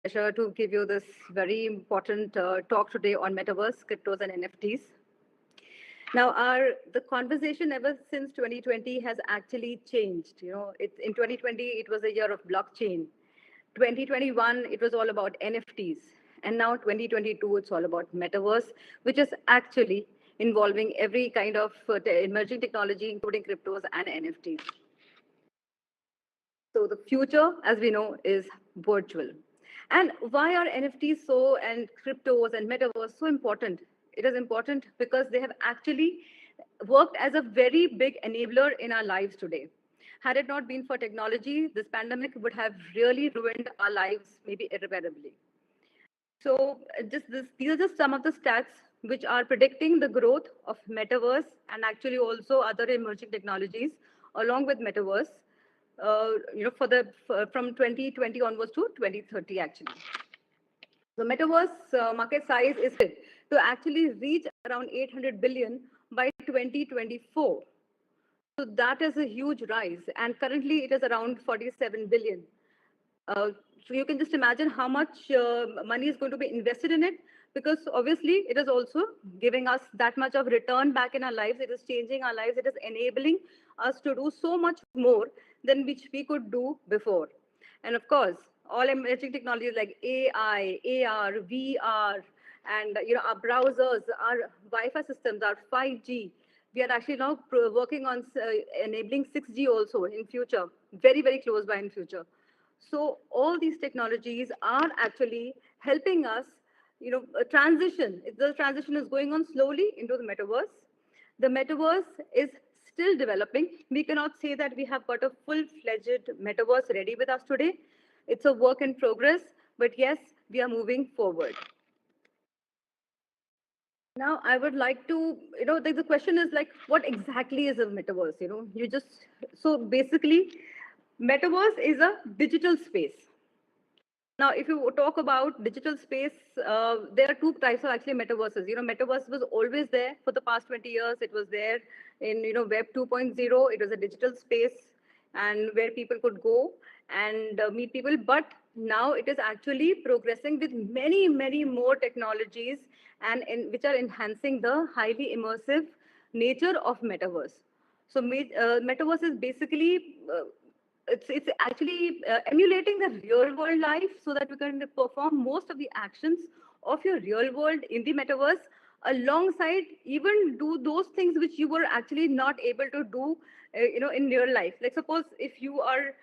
Pleasure to give you this very important talk today on metaverse, cryptos, and NFTs. Now, our the conversation ever since 2020 has actually changed. In 2020 it was a year of blockchain. 2021 it was all about NFTs, and now 2022 it's all about metaverse, which is actually involving every kind of emerging technology, including cryptos and NFTs. So the future, as we know, is virtual. And why are NFTs so and cryptos and metaverse so important? It is important because they have actually worked as a very big enabler in our lives today. Had it not been for technology, this pandemic would have really ruined our lives, maybe irreparably. So these are just some of the stats which are predicting the growth of metaverse and actually also other emerging technologies along with metaverse. From 2020 onwards to 2030 actually. The metaverse market size is to actually reach around 800 billion by 2024. So that is a huge rise, and currently it is around 47 billion. So you can just imagine how much money is going to be invested in it, because obviously it is also giving us that much of return back in our lives. It is changing our lives. It is enabling us to do so much more than which we could do before. And of course, all emerging technologies like AI, AR, VR, and our browsers, our Wi-Fi systems, our 5G. We are actually now working on enabling 6G also in future, very, very close by in future. So all these technologies are actually helping us, transition. The transition is going on slowly into the metaverse. The metaverse is still developing. We cannot say that we have got a full-fledged metaverse ready with us today. It's a work in progress, but yes, we are moving forward. Now, I would like to, the question is like, what exactly is a metaverse? So basically, metaverse is a digital space. Now, if you talk about digital space, there are two types of actually metaverses. Metaverse was always there for the past 20 years. It was there in, Web 2.0. It was a digital space and where people could go and meet people. But now it is actually progressing with many, many more technologies and which are enhancing the highly immersive nature of metaverse. So metaverse is basically it's actually emulating the real world life so that we can perform most of the actions of your real world in the metaverse, alongside even do those things which you were actually not able to do in real life. Like suppose if you are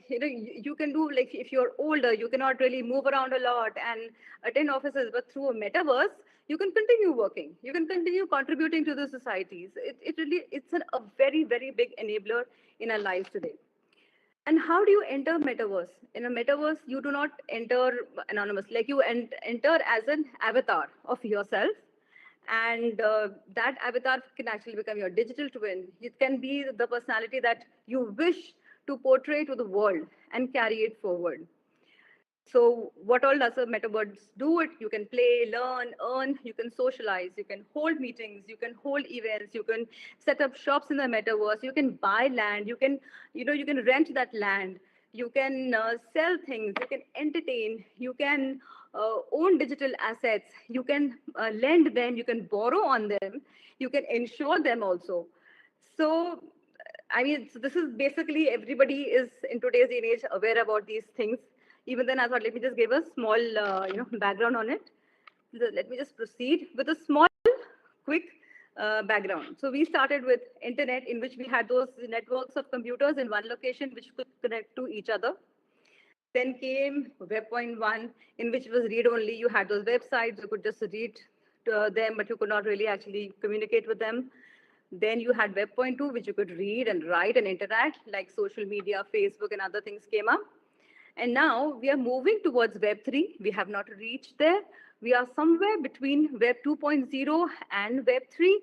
you can do, like if you're older, you cannot really move around a lot and attend offices, but through a metaverse you can continue working, you can continue contributing to the societies. It's a very, very big enabler in our lives today. And how do you enter metaverse? In a metaverse, you do not enter anonymous. Like you enter as an avatar of yourself, and that avatar can actually become your digital twin. It can be the personality that you wish to portray to the world and carry it forward. So what all does a metaverse do? It You can play, learn, earn, you can socialize, you can hold meetings, you can hold events, you can set up shops in the metaverse, you can buy land, you can rent that land, you can sell things, you can entertain, you can own digital assets, you can lend them, you can borrow on them, you can insure them also. So I mean, so this is basically everybody is in today's day and age aware about these things. Even then, I thought, let me just give a small, background on it. Let me just proceed with a small, quick background. So we started with internet, in which we had those networks of computers in one location which could connect to each other. Then came Web.1, in which was read-only. You had those websites, you could just read them, but you could not really actually communicate with them. Then you had Web.2, which you could read and write and interact, like social media, Facebook, and other things came up. And now we are moving towards Web3. We have not reached there. We are somewhere between Web 2.0 and Web3,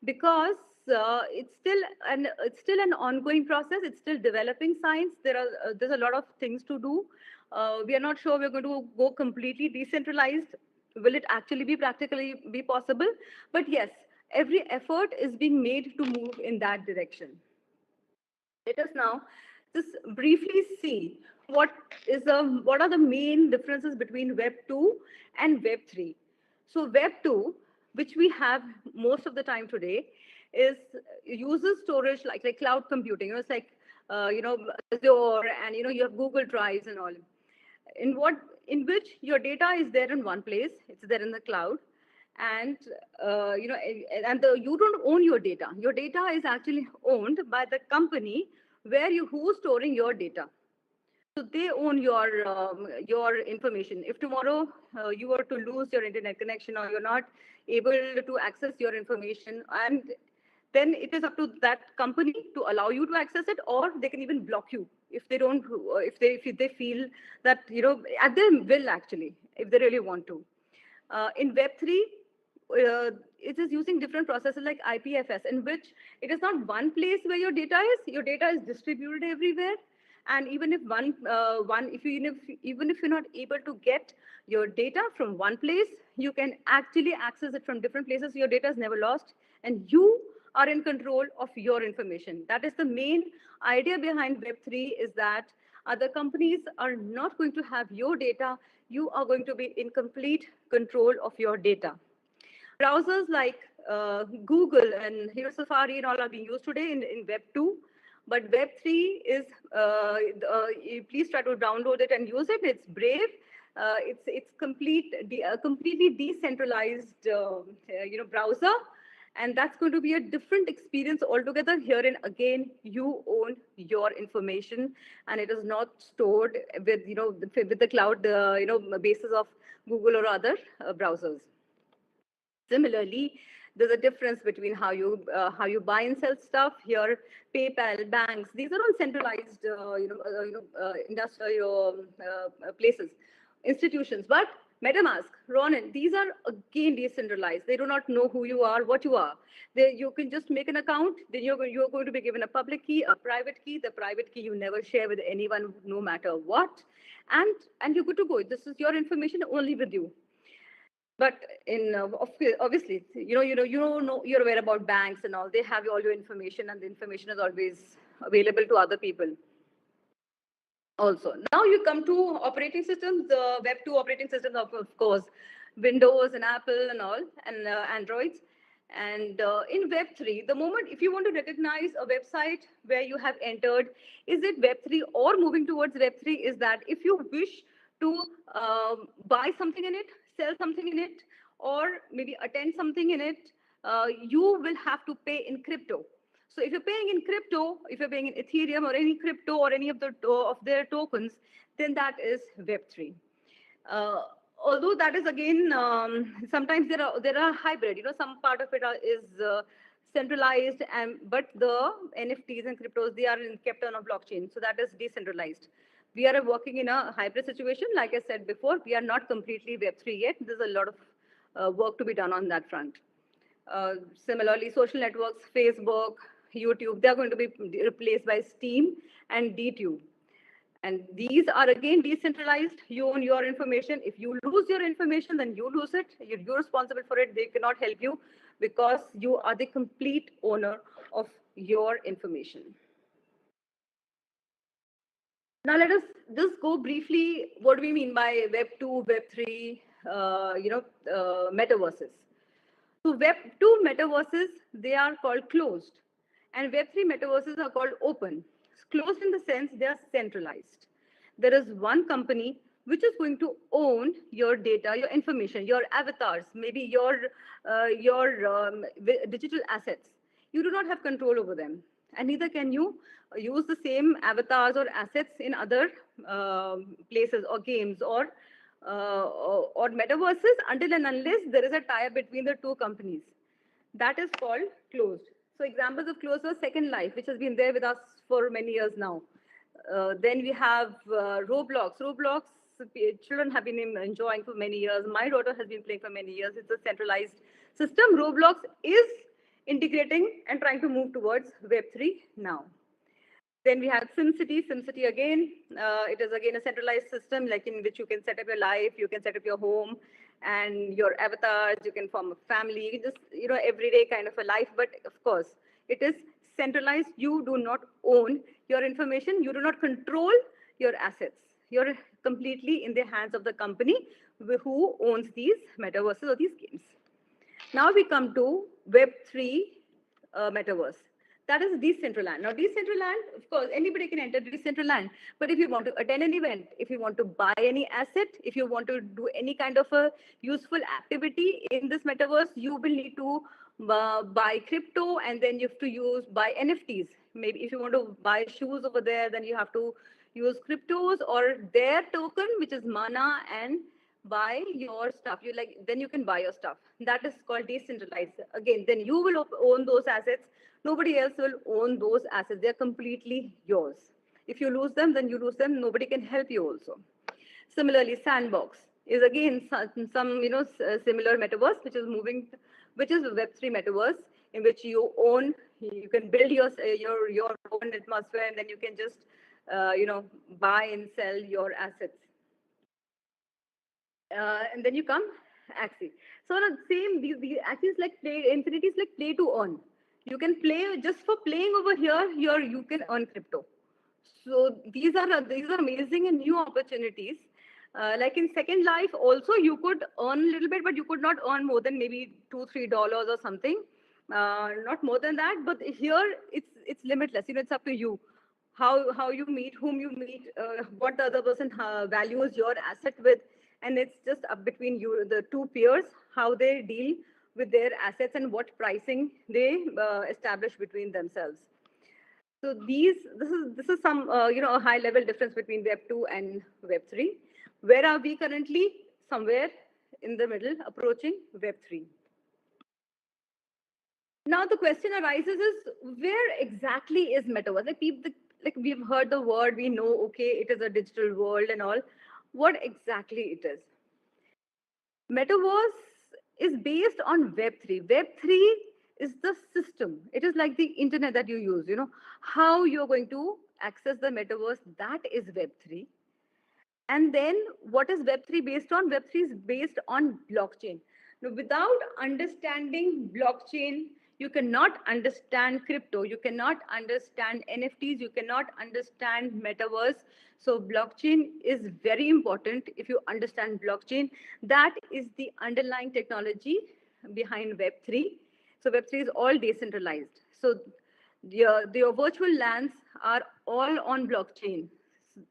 because it's still an ongoing process. It's still developing science. There's a lot of things to do. We are not sure we're going to go completely decentralized. Will it actually be practically be possible? But yes, every effort is being made to move in that direction. Let us now just briefly see what are the main differences between Web 2 and Web 3. So Web 2, which we have most of the time today, is uses storage like cloud computing. It's like Azure, and you have Google Drives and all. In which your data is there in one place, it's there in the cloud, and you don't own your data. Your data is actually owned by the company who's storing your data. So they own your information. If tomorrow you were to lose your internet connection, or you're not able to access your information, and then it is up to that company to allow you to access it, or they can even block you if they don't, if they feel that at their will, actually, if they really want to. In Web 3, it is using different processes like IPFS, in which it is not one place where your data is distributed everywhere. And even if even if you're not able to get your data from one place, you can actually access it from different places. Your data is never lost, and you are in control of your information. That is the main idea behind Web 3, is that other companies are not going to have your data. You are going to be in complete control of your data. Browsers like Google and Safari and all are being used today in Web 2. But Web 3 is, please try to download it and use it. It's Brave. It's completely decentralized, browser. And that's going to be a different experience altogether. Herein, again, you own your information, and it is not stored with, with the cloud, basis of Google or other browsers. Similarly, there's a difference between how you buy and sell stuff. Here, PayPal, banks, these are all centralized, industrial places, institutions. But MetaMask, Ronin, these are again decentralized. They do not know who you are, what you are. You can just make an account. Then you're going to be given a public key, a private key. The private key you never share with anyone, no matter what, and you're good to go. This is your information only with you. But obviously, you're aware about banks and all. They have all your information, and the information is always available to other people. Also, now you come to operating systems. The Web 2 operating systems, of course, Windows and Apple and all, and Androids. And in Web 3, the moment, if you want to recognize a website where you have entered, is it Web 3 or moving towards Web 3, is that if you wish to buy something in it, sell something in it, or maybe attend something in it, you will have to pay in crypto. So if you're paying in crypto, if you're paying in Ethereum or any crypto or any of their tokens, then that is Web 3. Although that is, again, sometimes there are hybrid. Some part of it is centralized, but the NFTs and cryptos, they are kept on a blockchain, so that is decentralized. We are working in a hybrid situation. Like I said before, we are not completely Web 3 yet. There's a lot of work to be done on that front. Similarly, social networks, Facebook, YouTube, they're going to be replaced by Steam and DTube. And these are, again, decentralized. You own your information. If you lose your information, then you lose it. You're responsible for it. They cannot help you, because you are the complete owner of your information. Now, let us just go briefly, what do we mean by Web 2, Web 3, metaverses. So Web 2 metaverses, they are called closed, and Web 3 metaverses are called open. Closed in the sense they are centralized. There is one company which is going to own your data, your information, your avatars, maybe your digital assets. You do not have control over them, and neither can you use the same avatars or assets in other places or games or metaverses, until and unless there is a tie-up between the two companies. That is called closed. So examples of closed are Second Life, which has been there with us for many years now. Then we have Roblox. Roblox, children have been enjoying for many years. My daughter has been playing for many years. It's a centralized system. Roblox is integrating and trying to move towards Web 3 now. Then we have Simcity. Simcity, again, it is again a centralized system, like in which you can set up your life, you can set up your home and your avatars, you can form a family, just, everyday kind of a life. But of course, it is centralized. You do not own your information. You do not control your assets. You're completely in the hands of the company who owns these metaverses or these games. Now we come to Web3 metaverse. That is Decentraland. Now, Decentraland, of course, anybody can enter Decentraland. But if you want to attend an event, if you want to buy any asset, if you want to do any kind of a useful activity in this metaverse, you will need to buy crypto, and then you have to buy NFTs. Maybe if you want to buy shoes over there, then you have to use cryptos or their token, which is mana, and buy your stuff. Then you can buy your stuff. That is called decentralized. Again, then you will own those assets. Nobody else will own those assets. They're completely yours. If you lose them, then you lose them. Nobody can help you also. Similarly, Sandbox is again some similar metaverse, which is Web3 metaverse, in which you can build your own atmosphere, and then you can just buy and sell your assets. And then you come Axie. So the same, these Axies like play, Infinity is like play to earn. You can play just for playing over here. You can earn crypto. So these are amazing and new opportunities. Like in Second Life, also you could earn a little bit, but you could not earn more than maybe $2-3 or something. Not more than that. But here it's limitless. It's up to you how you meet, whom you meet, what the other person values your asset with, and it's just up between you, the two peers, how they deal with their assets and what pricing they establish between themselves. So this is some a high level difference between Web 2 and Web 3. Where are we currently? Somewhere in the middle, approaching Web 3. Now the question arises is, where exactly is metaverse? Like we've heard the word, we know, okay, it is a digital world and all. What exactly it is? Metaverse is based on Web3. Web3 is the system. It is like the internet that you use, how you're going to access the metaverse, that is Web3. And then what is Web3 based on? Web3 is based on blockchain. Now, without understanding blockchain, you cannot understand crypto, you cannot understand NFTs, you cannot understand metaverse. So blockchain is very important. If you understand blockchain, that is the underlying technology behind Web3. So Web3 is all decentralized. So your virtual lands are all on blockchain.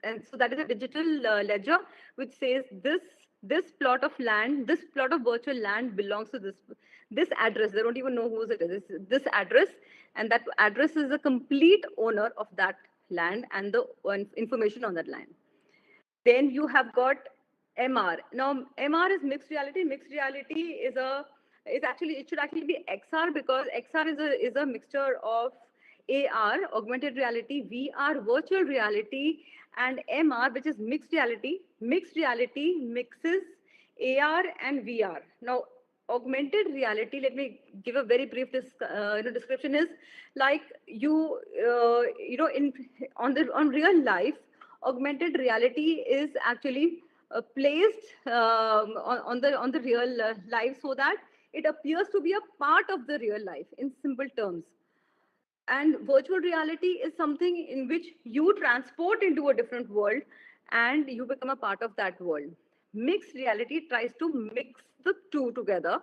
And so that is a digital ledger which says this plot of land, this plot of virtual land belongs to this address. They don't even know whose it is. It's this address, and that address is the complete owner of that land and the information on that land. Then you have got MR. Now MR is mixed reality. Mixed reality it should actually be XR, because XR is a mixture of AR, augmented reality, VR, virtual reality, and MR, which is mixed reality. Mixed reality mixes AR and VR. Now, augmented reality, let me give a very brief description, is like on real life, augmented reality is actually placed on the real life, so that it appears to be a part of the real life in simple terms. And virtual reality is something in which you transport into a different world and you become a part of that world. Mixed reality tries to mix the two together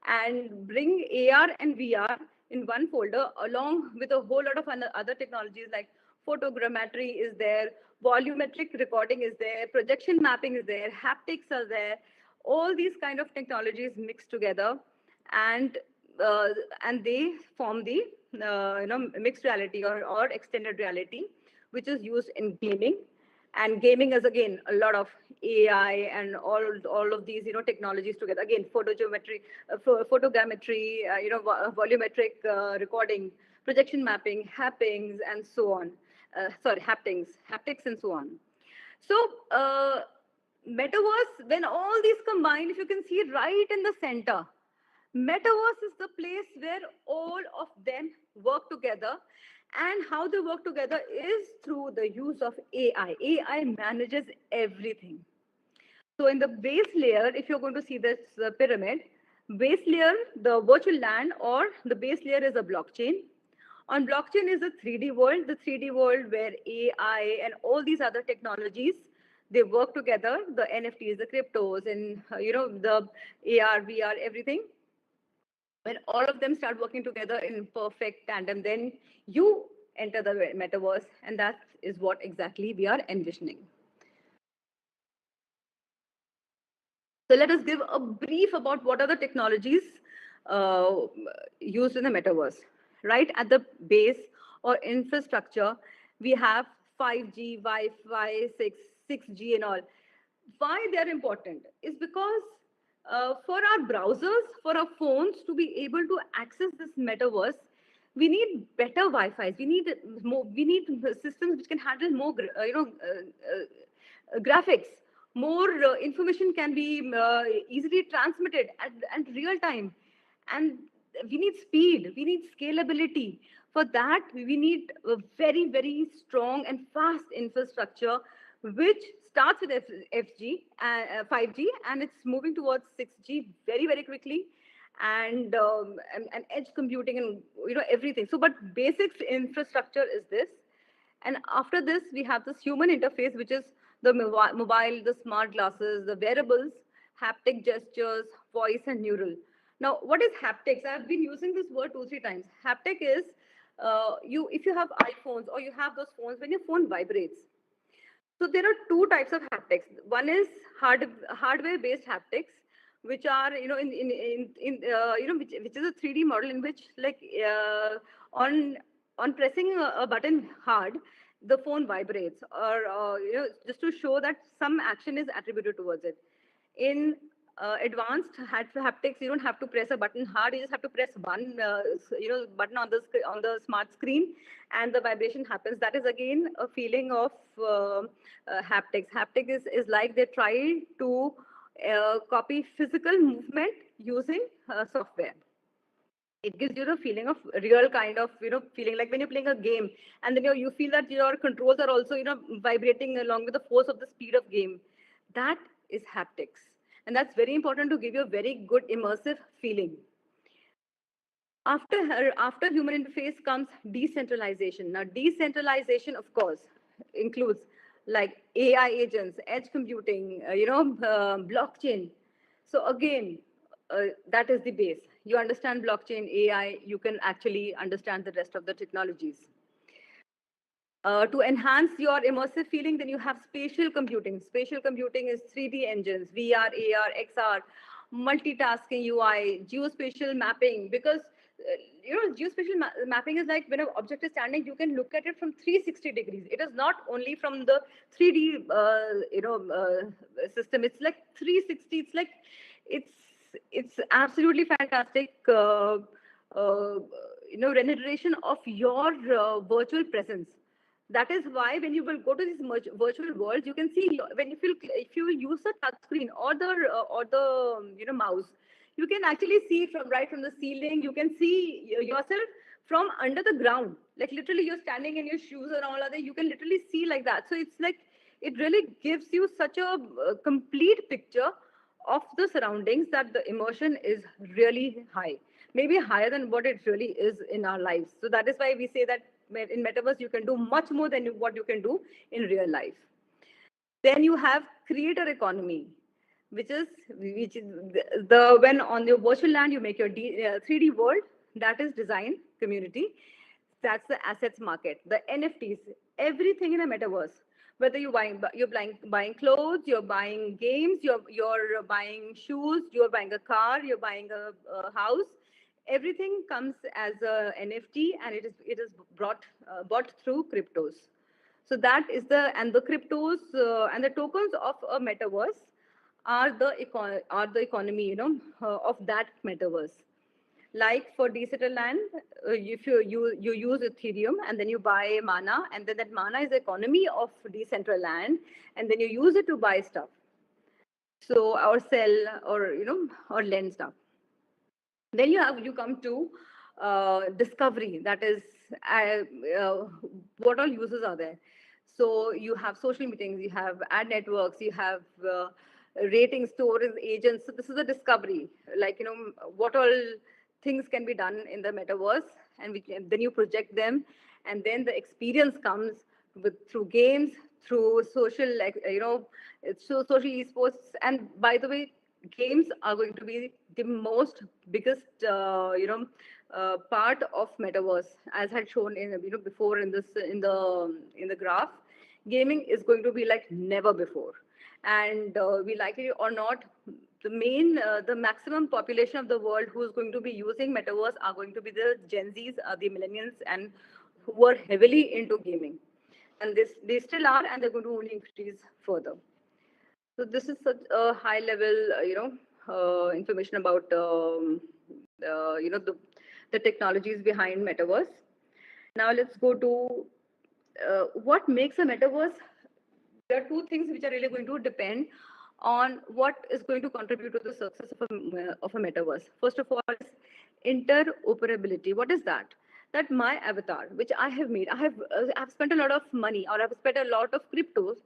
and bring AR and VR in one folder, along with a whole lot of other technologies like photogrammetry is there, volumetric recording is there, projection mapping is there, haptics are there. All these kind of technologies mixed together, and they form the mixed reality or extended reality, which is used in gaming. And gaming is again a lot of AI and all of these technologies together. Again, photogrammetry, volumetric recording, projection mapping, haptics, and so on. Haptics and so on. So metaverse, when all these combine, if you can see right in the center, metaverse is the place where all of them work together. And how they work together is through the use of AI. AI manages everything. So in the base layer, if you're going to see this pyramid, base layer, the virtual land or the base layer is a blockchain. On blockchain is the 3D world, the 3D world where AI and all these other technologies, they work together, the NFTs, the cryptos, and the AR, VR, everything. When all of them start working together in perfect tandem, then you enter the metaverse, and that is what exactly we are envisioning. So let us give a brief about what are the technologies uh, used in the metaverse. Right at the base or infrastructure, we have 5G, Wi-Fi, 6G and all. Why they're important is because for our browsers, for our phones to be able to access this metaverse, we need better Wi-Fi. We need more. We need systems which can handle more, graphics. More information can be easily transmitted at real time, and we need speed. We need scalability. For that, we need a very, very strong and fast infrastructure, which starts with 5G, and it's moving towards 6G very, very quickly, and edge computing and everything. So, but basics infrastructure is this, and after this we have this human interface, which is the mobile, the smart glasses, the wearables, haptic gestures, voice, and neural. Now, what is haptics? I've been using this word 2 3 times. Haptic is you if you have iPhones or you have those phones, when your phone vibrates, so there are two types of haptics. One is hardware-based haptics, which are which is a 3D model in which on on pressing a button hard, the phone vibrates, or just to show that some action is attributed towards it. In advanced haptics, you don't have to press a button hard. You just have to press one button on the smart screen, and the vibration happens. That is again a feeling of haptics. Haptic is like they try to copy physical movement using software. It gives you the feeling of real kind of feeling, like when you're playing a game, and then you feel that your controls are also vibrating along with the force of the speed of game. That is haptics, and that's very important to give you a very good immersive feeling. After human interface comes decentralization. Now, decentralization, of course, includes like AI agents, edge computing, blockchain. So again, that is the base. You understand blockchain, AI, you can actually understand the rest of the technologies. To enhance your immersive feeling, then you have spatial computing. Spatial computing is 3D engines, VR, AR, XR, multitasking UI, geospatial mapping. Because geospatial mapping is like when an object is standing, you can look at it from 360 degrees. It is not only from the 3D system. It's like 360. It's like it's absolutely fantastic. Renderation of your virtual presence. That is why when you will go to these virtual worlds, you can see when if you will use the touch screen or the mouse, you can actually see from right from the ceiling. You can see yourself from under the ground, like literally you're standing in your shoes and all other. You can literally see like that. So it's like it really gives you such a complete picture of the surroundings that the immersion is really high, maybe higher than what it really is in our lives. So that is why we say that in metaverse you can do much more than what you can do in real life. Then you have creator economy, which is the when on your virtual land you make your 3D world. That is design community. That's the assets market, the NFTs, everything in a metaverse. Whether you're buying clothes, you're buying games, you're buying shoes, you're buying a car, you're buying a house. Everything comes as a NFT, and it is bought through cryptos. So that is the cryptos and the tokens of a metaverse are the economy, of that metaverse. Like for Decentraland, if you use Ethereum and then you buy mana, and then that mana is the economy of Decentraland, and then you use it to buy stuff. So or sell or lend stuff. Then you come to discovery. That is what all uses are there. So you have social meetings, you have ad networks, you have rating stores, agents. So this is a discovery, like what all things can be done in the metaverse and then you project them, and then the experience comes through games, through social, like so social esports. And by the way, games are going to be the most biggest part of metaverse, as had shown in before in this in the graph. Gaming is going to be like never before, and we like it or not, the maximum population of the world who is going to be using metaverse are going to be the Gen Zs, the millennials, and who are heavily into gaming. And they still are, and they're going to only increase further. So this is such a high level, information about the technologies behind metaverse. Now let's go to what makes a metaverse. There are two things which are really going to depend on what is going to contribute to the success of a metaverse. First of all, is interoperability. What is that? That my avatar, which I have made, I've spent a lot of money, or I've spent a lot of cryptos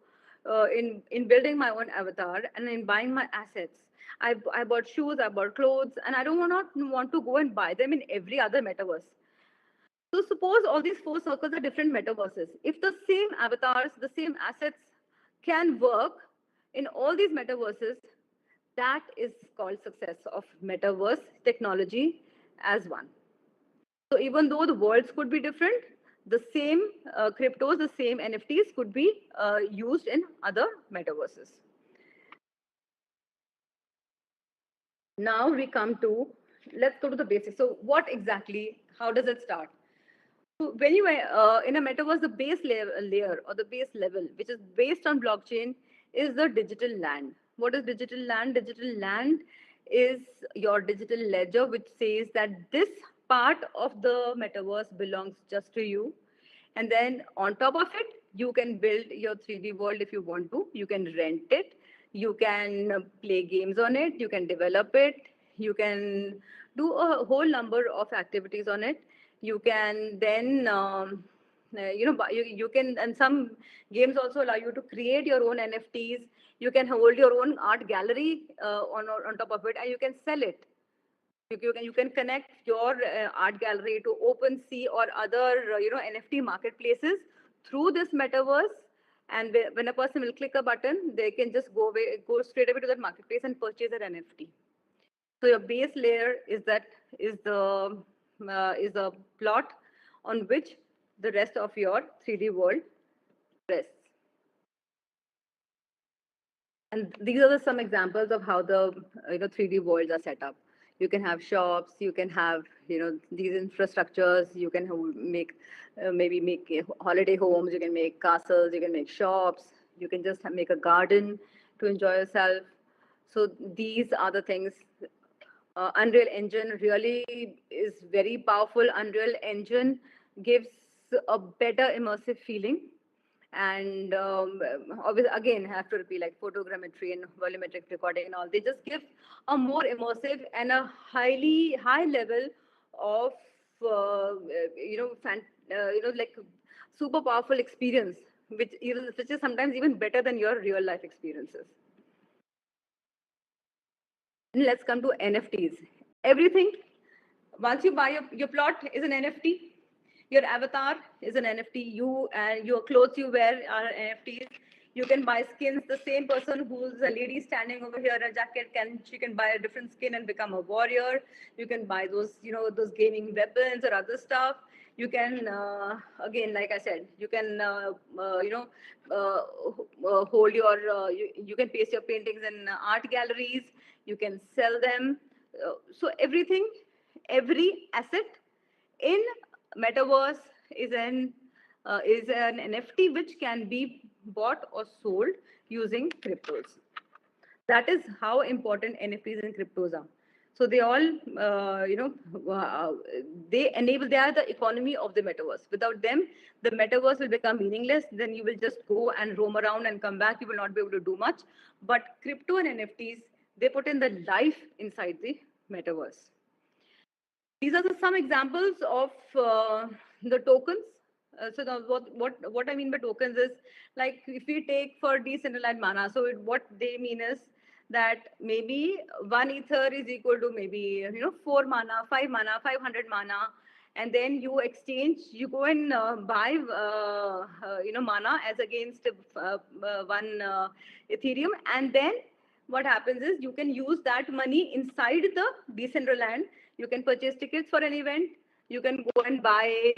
in building my own avatar and in buying my assets. I bought shoes, I bought clothes, and I don't want to go and buy them in every other metaverse. So suppose all these four circles are different metaverses. If the same avatars, the same assets can work in all these metaverses, that is called success of metaverse technology as one. So even though the worlds could be different, the same cryptos, the same NFTs could be used in other metaverses. Now we come to, let's go to the basics. So what exactly, how does it start? So when you in a metaverse, the base layer or the base level, which is based on blockchain, is the digital land. What is digital land? Digital land is your digital ledger, which says that this part of the metaverse belongs just to you. And then on top of it, you can build your 3D world if you want to. You can rent it. You can play games on it. You can develop it. You can do a whole number of activities on it. You can then, you can, and some games also allow you to create your own NFTs. You can hold your own art gallery on top of it, and you can sell it. You can connect your art gallery to OpenSea or other NFT marketplaces through this metaverse. And when a person will click a button, they can just go straight away to that marketplace and purchase an NFT. So your base layer is the plot on which the rest of your 3D world rests. And these are some examples of how the 3D worlds are set up. You can have shops, you can have these infrastructures, you can make maybe make holiday homes, you can make castles, you can make shops, you can just make a garden to enjoy yourself. So these are the things. Unreal Engine really is very powerful. Unreal Engine gives a better immersive feeling. And obviously, again, have to repeat, like photogrammetry and volumetric recording and all. They just give a more immersive and a high level of like super powerful experience, which is sometimes even better than your real life experiences. Let's come to NFTs. Everything, once you buy your plot is an NFT, your avatar is an NFT, you and your clothes you wear are NFTs. You can buy skins. The same person who's a lady standing over here in a jacket she can buy a different skin and become a warrior. You can buy those gaming weapons or other stuff. You can again, like I said, you can hold you can paste your paintings in art galleries. You can sell them. So every asset in metaverse is an NFT which can be bought or sold using cryptos. That is how important NFTs and cryptos are. So they all, they are the economy of the metaverse. Without them, the metaverse will become meaningless. Then you will just go and roam around and come back. You will not be able to do much. But crypto and NFTs, they put in the life inside the metaverse. These are some examples of the tokens. So what I mean by tokens is, like, if we take for decentralized mana, so what they mean is that maybe 1 ether is equal to maybe 4 mana, 5 mana, 500 mana, and then you exchange, you go and buy mana as against one Ethereum, and then what happens is you can use that money inside the Decentraland. You can purchase tickets for an event. You can go and buy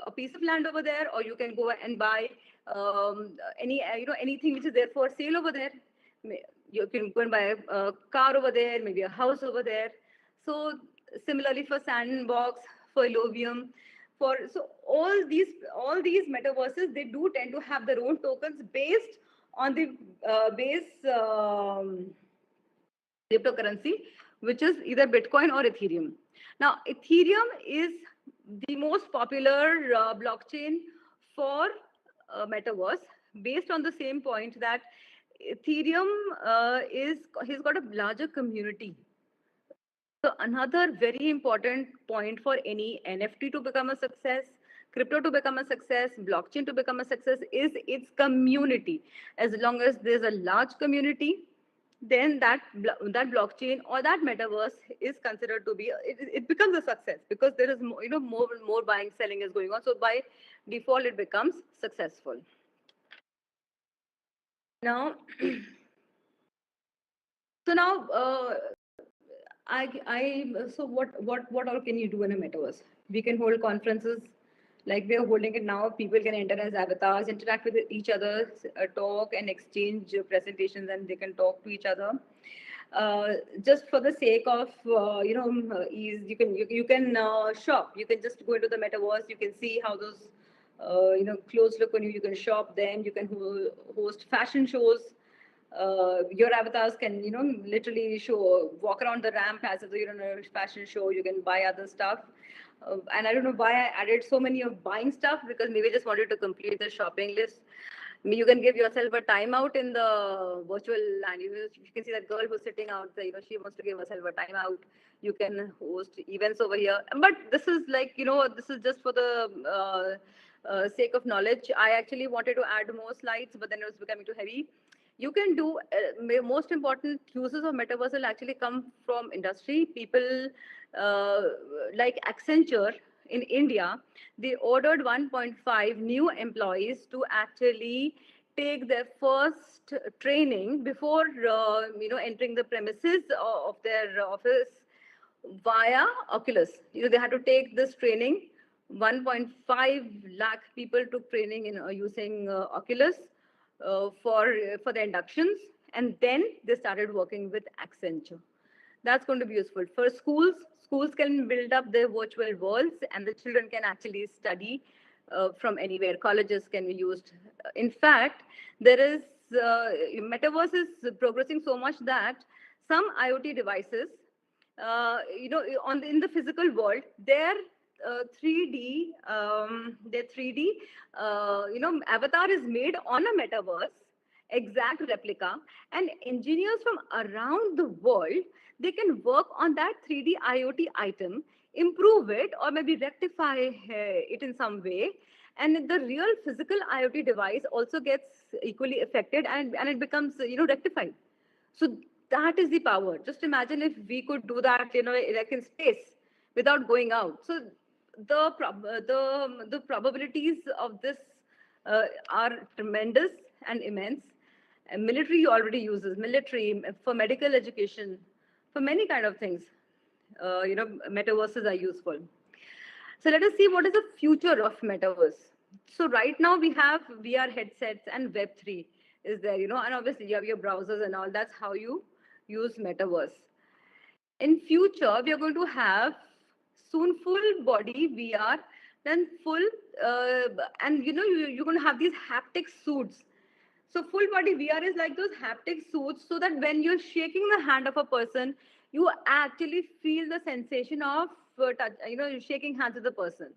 a piece of land over there, or you can go and buy anything which is there for sale over there. You can go and buy a car over there, maybe a house over there. So similarly for Sandbox, for Illuvium, for so all these metaverses, they do tend to have their own tokens based on the base cryptocurrency, which is either Bitcoin or Ethereum. Now, Ethereum is the most popular blockchain for metaverse, based on the same point that Ethereum is has got a larger community. So another very important point for any NFT to become a success, crypto to become a success, blockchain to become a success is its community. As long as there's a large community, then that blockchain or that metaverse is considered to be it becomes a success, because there is more buying selling is going on. So by default, it becomes successful. Now, so now so what all can you do in a metaverse? We can hold conferences like we are holding it now. People can enter as avatars, interact with each other, talk and exchange presentations, and they can talk to each other. Just for the sake of ease, you can shop. You can just go into the metaverse. You can see how those clothes look on you. You can shop them. You can host fashion shows. Your avatars can literally walk around the ramp as if you're in a fashion show. You can buy other stuff, and I don't know why I added so many of buying stuff, because maybe I just wanted to complete the shopping list. I mean, you can give yourself a timeout in the virtual land. You can see that girl who's sitting out there, she wants to give herself a timeout. You can host events over here, but this is like this is just for the sake of knowledge. I actually wanted to add more slides, but then it was becoming too heavy. You can do most important uses of metaverse will actually come from industry. People like Accenture in India, they ordered 1.5 new employees to actually take their first training before entering the premises of their office via Oculus. They had to take this training. 1.5 lakh people took training in using Oculus for the inductions, and then they started working with Accenture. That's going to be useful for schools. Schools can build up their virtual worlds, and the children can actually study from anywhere. Colleges can be used. In fact, there is metaverse is progressing so much that some IoT devices, in the physical world, their 3D, avatar is made on a metaverse, exact replica, and engineers from around the world, they can work on that 3D IoT item, improve it, or maybe rectify it in some way, and the real physical IoT device also gets equally affected, and it becomes rectified. So that is the power. Just imagine if we could do that, like in space, without going out. So the probabilities of this are tremendous and immense. And military already uses military for medical education, for many kind of things. Metaverses are useful. So let us see what is the future of metaverse. So right now we have VR headsets and Web3 is there, and obviously you have your browsers and all. That's how you use metaverse. In future, we are going to have soon full body VR, then full, and you're going to have these haptic suits. So full body VR is like those haptic suits, so that when you're shaking the hand of a person, you actually feel the sensation of shaking hands with the person.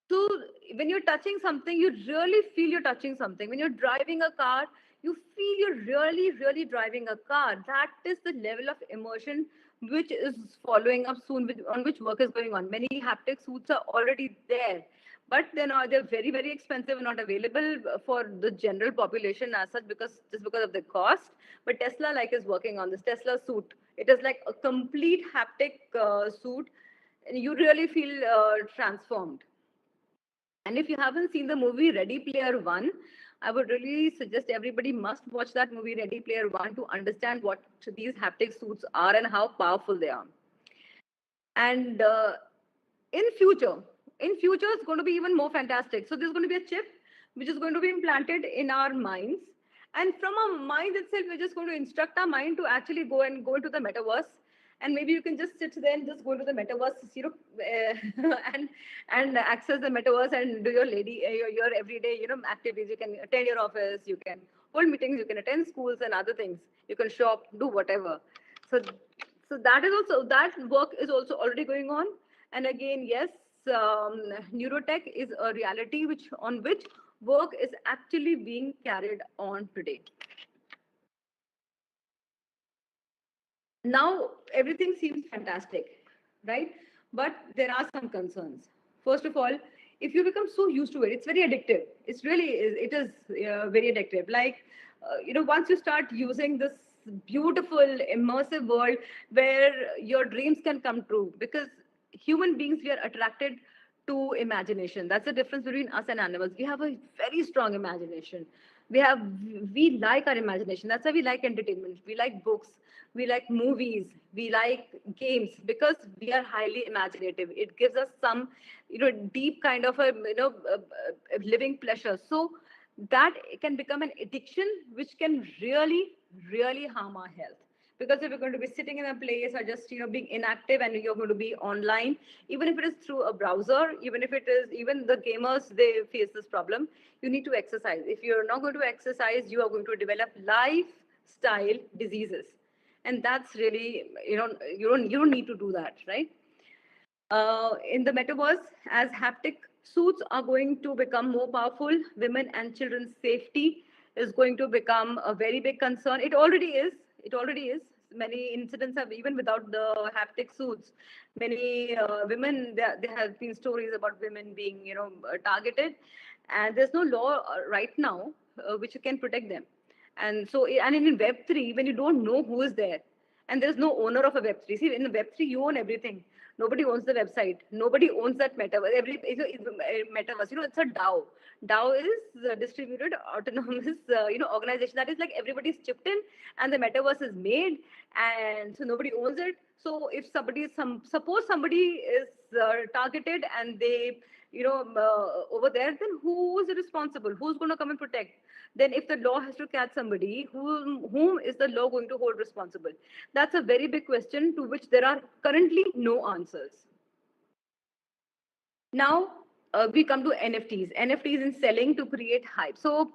So when you're touching something, you really feel you're touching something. When you're driving a car, you feel you're really, really driving a car. That is the level of immersion which is following up soon, on which work is going on. Many haptic suits are already there, but they're very, very expensive and not available for the general population as such, because of the cost. But Tesla is working on this Tesla suit. It is like a complete haptic suit. you really feel transformed. And if you haven't seen the movie Ready Player One, I would really suggest everybody must watch that movie Ready Player One to understand what these haptic suits are and how powerful they are. And in future, it's going to be even more fantastic. So there's going to be a chip which is going to be implanted in our minds, and from our mind itself, we're just going to instruct our mind to actually go into the metaverse. And maybe you can just sit there and just go into the metaverse, and access the metaverse and do your your everyday, activities. You can attend your office, you can hold meetings, you can attend schools and other things. You can shop, do whatever. So that is also, that work is also already going on. And again, yes, neurotech is a reality which work is actually being carried on today. Now everything seems fantastic, right? But there are some concerns. First of all, if you become so used to it, it's very addictive. It's really it is very addictive. Like once you start using this beautiful immersive world where your dreams can come true, because human beings, we are attracted to imagination. That's the difference between us and animals. We have a very strong imagination. We like our imagination. That's why we like entertainment. We like books. We like movies. We like games because we are highly imaginative. It gives us some, deep kind of a, living pleasure. So that can become an addiction, which can really, really harm our health. Because if you're going to be sitting in a place or just being inactive and you're going to be online, even if it is through a browser, even the gamers, they face this problem. You need to exercise. If you're not going to exercise, you are going to develop lifestyle diseases, and that's really, you don't need to do that, right? In the metaverse, as haptic suits are going to become more powerful, women and children's safety is going to become a very big concern. It already is. It already is. Many incidents have, even without the haptic suits, many women, there have been stories about women being, targeted, and there's no law right now which can protect them. And so, and in Web3, when you don't know who is there, and there's no owner of a Web3. See, in Web3, you own everything. Nobody owns the website. Nobody owns that metaverse. Metaverse. It's a DAO. DAO is distributed autonomous, organization. That is like everybody's chipped in, and the metaverse is made, and so nobody owns it. So if suppose somebody is targeted and they, over there, then who is responsible? Who's going to come and protect? Then if the law has to catch somebody, whom is the law going to hold responsible? That's a very big question to which there are currently no answers. Now we come to NFTs. NFTs in selling to create hype. So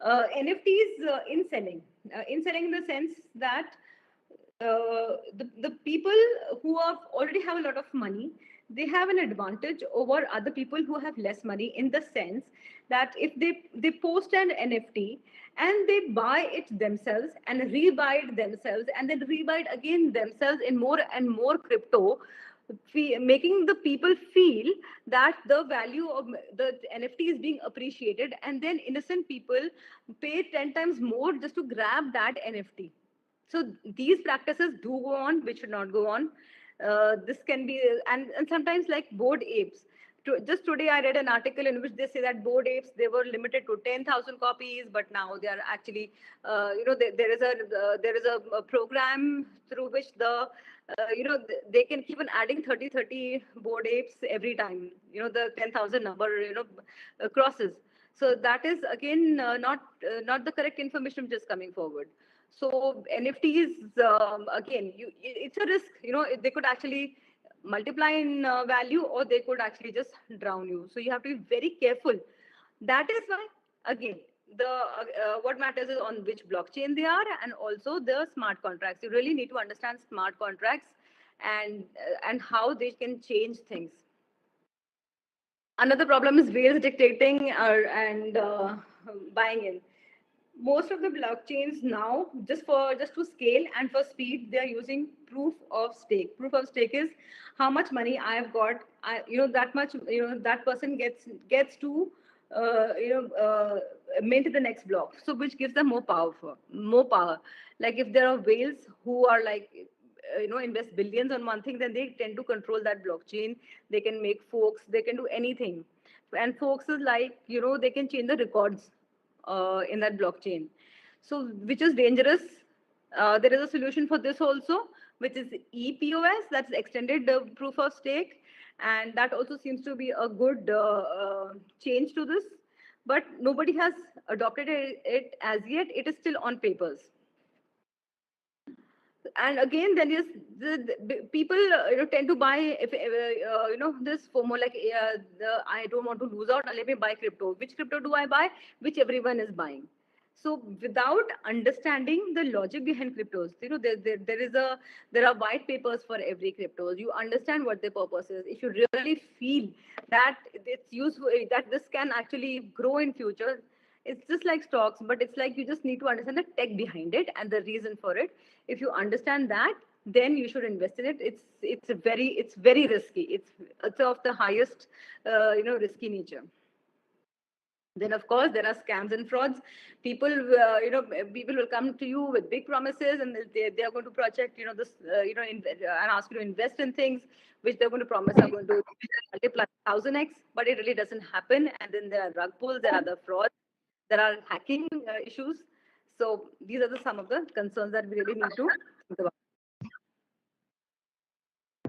NFTs in selling in the sense that the people who already have a lot of money, they have an advantage over other people who have less money, in the sense that if they post an NFT and they buy it themselves and rebuy it themselves and then rebuy it again themselves in more and more crypto, making the people feel that the value of the NFT is being appreciated, and then innocent people pay 10 times more just to grab that NFT. So these practices do go on, which should not go on. This can be, and sometimes like bored apes. Just today, I read an article in which they say that bored apes, they were limited to 10,000 copies, but now they are actually, there is a program through which they can keep on adding 30 bored apes every time. The 10,000 number, crosses. So that is again not the correct information which is coming forward. So NFTs, again, it's a risk. They could actually multiply in value, or they could actually just drown you. So you have to be very careful. That is why, again, the what matters is on which blockchain they are, and also the smart contracts. You really need to understand smart contracts and how they can change things. Another problem is whales dictating and buying in. Most of the blockchains now, just to scale and for speed, they are using proof of stake. Proof of stake is how much money I have got. That much. That person gets to mint the next block. So which gives them more power. Like if there are whales who are like invest billions on one thing, then they tend to control that blockchain. They can make forks, they can do anything. And forks is like, they can change the records in that blockchain. So, which is dangerous. There is a solution for this also, which is EPOS, that's extended proof of stake. And that also seems to be a good change to this. But nobody has adopted it as yet. It is still on papers. And again, then yes, the people tend to buy, if this FOMO, like I don't want to lose out, let me buy crypto. Which crypto do I buy? Which everyone is buying. So without understanding the logic behind cryptos, there are white papers for every cryptos. You understand what their purpose is. If you really feel that it's useful, that this can actually grow in future, it's just like stocks, but it's like you just need to understand the tech behind it and the reason for it. If you understand that, then you should invest in it. It's very risky. It's of the highest risky nature. Then of course there are scams and frauds. People people will come to you with big promises, and they are going to project this and ask you to invest in things which they're going to promise are going to multiply 1000x, but it really doesn't happen. And then there are rug pulls, there are the frauds, there are hacking issues. So these are some of the concerns that we really need to think about.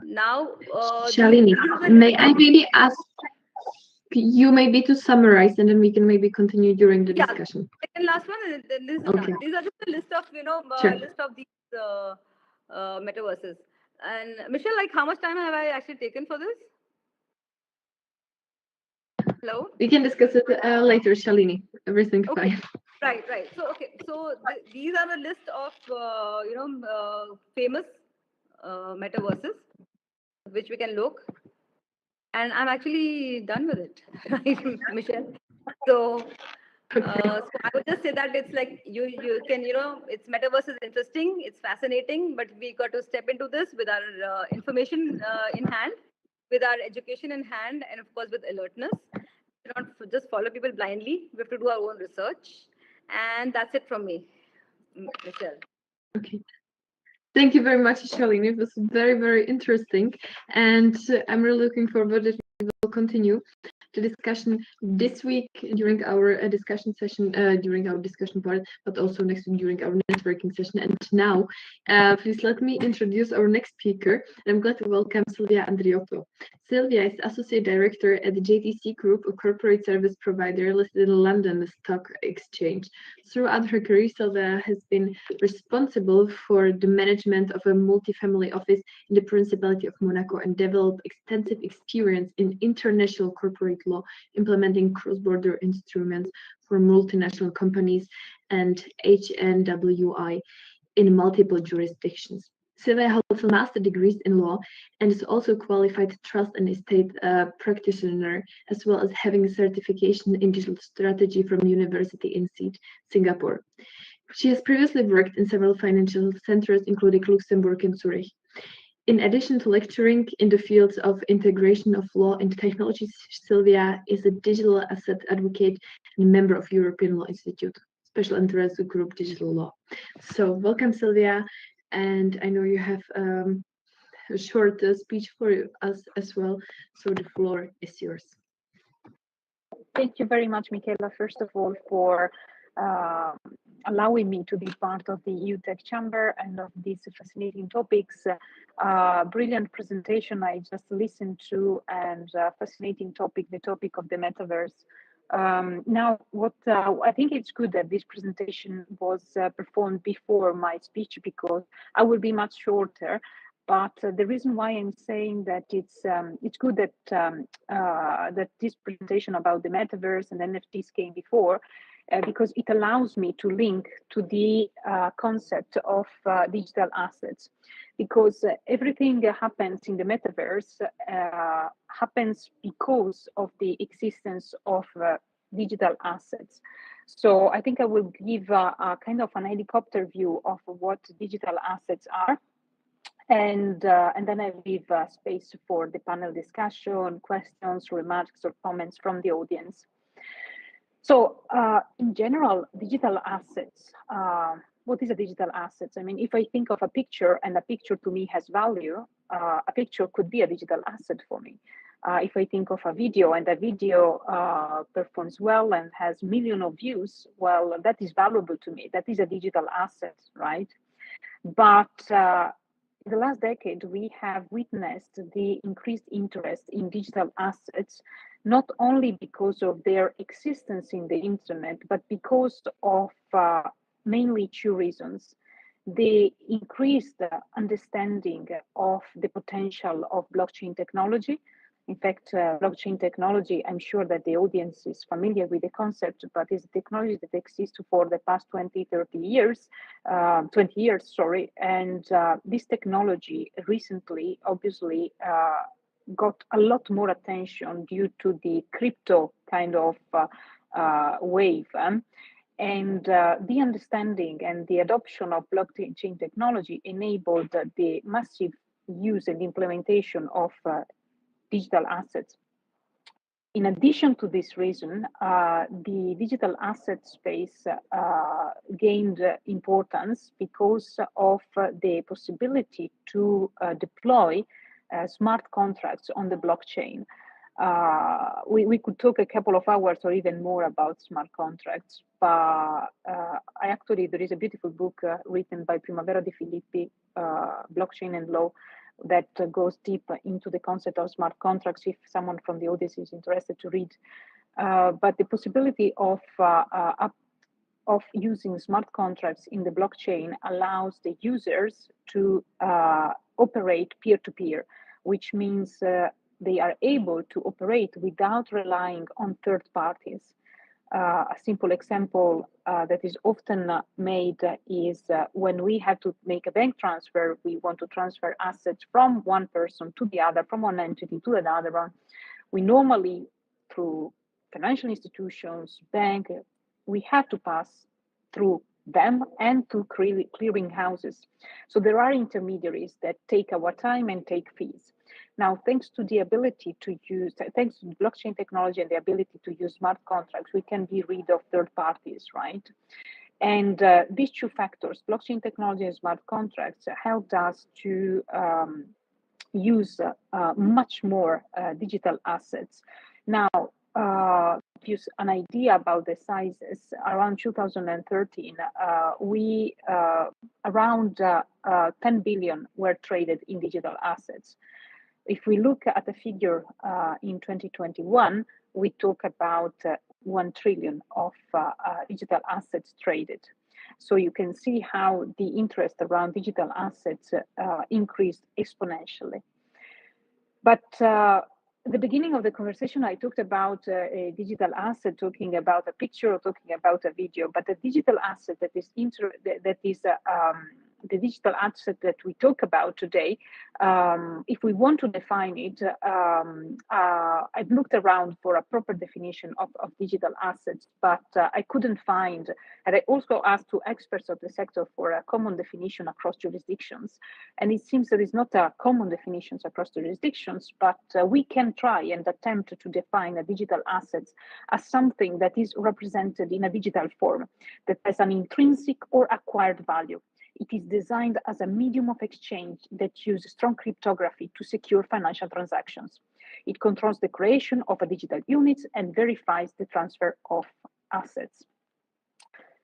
Now, Shalini, may I maybe ask you maybe to summarize, and then we can maybe continue during the discussion. And last one, then this is done. These are just a list of list of these metaverses. And Michelle, like, how much time have I actually taken for this? Hello. We can discuss it later, Shalini. Everything's fine. Right. So so these are a list of famous metaverses, which we can look. And I'm actually done with it, right, Michelle? So, so I would just say that it's like you can, it's metaverse is interesting, it's fascinating, but we got to step into this with our information in hand, with our education in hand, and of course with alertness. We not just follow people blindly. We have to do our own research, and that's it from me, Michelle. Okay. Thank you very much, Shalini. It was very, very interesting, and I'm really looking forward that we will continue the discussion this week during our discussion session, during our discussion part, but also next week during our networking session. And now, please let me introduce our next speaker. I'm glad to welcome Silvia Andriotto. Silvia is Associate Director at the JTC Group, a corporate service provider listed in London Stock Exchange. Throughout her career, Silvia has been responsible for the management of a multi-family office in the Principality of Monaco and developed extensive experience in international corporate law, implementing cross-border instruments for multinational companies and HNWI in multiple jurisdictions. Silvia holds master degrees in law and is also a qualified trust and estate practitioner, as well as having a certification in digital strategy from University in Singapore. She has previously worked in several financial centers, including Luxembourg and Zurich. In addition to lecturing in the fields of integration of law and technology, Silvia is a digital asset advocate and a member of European Law Institute, Special Interest Group Digital Law. So welcome, Silvia, and I know you have a short speech for us as well, so the floor is yours. Thank you very much, Michaela, first of all, for allowing me to be part of the EU Tech Chamber and of these fascinating topics. Brilliant presentation I just listened to, and fascinating topic, the topic of the metaverse. Now, what I think it's good that this presentation was performed before my speech, because I will be much shorter. But the reason why I'm saying that it's good that that this presentation about the metaverse and NFTs came before, because it allows me to link to the concept of digital assets, because everything that happens in the metaverse happens because of the existence of digital assets. So I think I will give a kind of an helicopter view of what digital assets are. And then I leave space for the panel discussion, questions, remarks, or comments from the audience. So in general, digital assets what is a digital asset? I mean, if I think of a picture and a picture to me has value, a picture could be a digital asset for me. If I think of a video and a video performs well and has millions of views, well, that is valuable to me. That is a digital asset, right? But in the last decade, we have witnessed the increased interest in digital assets, not only because of their existence in the internet, but because of mainly two reasons. The increased understanding of the potential of blockchain technology. In fact, blockchain technology, I'm sure that the audience is familiar with the concept, but it's a technology that exists for the past 20, 30 years, 20 years, sorry. And this technology recently, obviously, got a lot more attention due to the crypto kind of wave. And the understanding and the adoption of blockchain technology enabled the massive use and implementation of digital assets. In addition to this reason, the digital asset space gained importance because of the possibility to deploy smart contracts on the blockchain. We could talk a couple of hours or even more about smart contracts, but there is a beautiful book written by Primavera De Filippi, Blockchain and Law, that goes deep into the concept of smart contracts if someone from the audience is interested to read. But the possibility of using smart contracts in the blockchain allows the users to operate peer-to-peer, which means they are able to operate without relying on third parties. A simple example that is often made is when we have to make a bank transfer, we want to transfer assets from one person to the other, from one entity to another one. We normally, through financial institutions, bank, we have to pass through them and to clearing houses. So there are intermediaries that take our time and take fees. Now, thanks to the ability to use, thanks to blockchain technology and the ability to use smart contracts, we can be rid of third parties, right? And these two factors, blockchain technology and smart contracts, helped us to use much more digital assets. Now, give you an idea about the sizes, around 2013, we around 10 billion were traded in digital assets. If we look at the figure in 2021, we talk about 1 trillion of digital assets traded. So you can see how the interest around digital assets increased exponentially. But at the beginning of the conversation, I talked about a digital asset, talking about a picture or talking about a video. But the digital asset that is the digital asset that we talk about today, if we want to define it, I've looked around for a proper definition of digital assets, but I couldn't find, and I also asked to experts of the sector for a common definition across jurisdictions. And it seems there is not a common definition across jurisdictions, but we can try and attempt to define a digital asset as something that is represented in a digital form, that has an intrinsic or acquired value. It is designed as a medium of exchange that uses strong cryptography to secure financial transactions. It controls the creation of a digital unit and verifies the transfer of assets.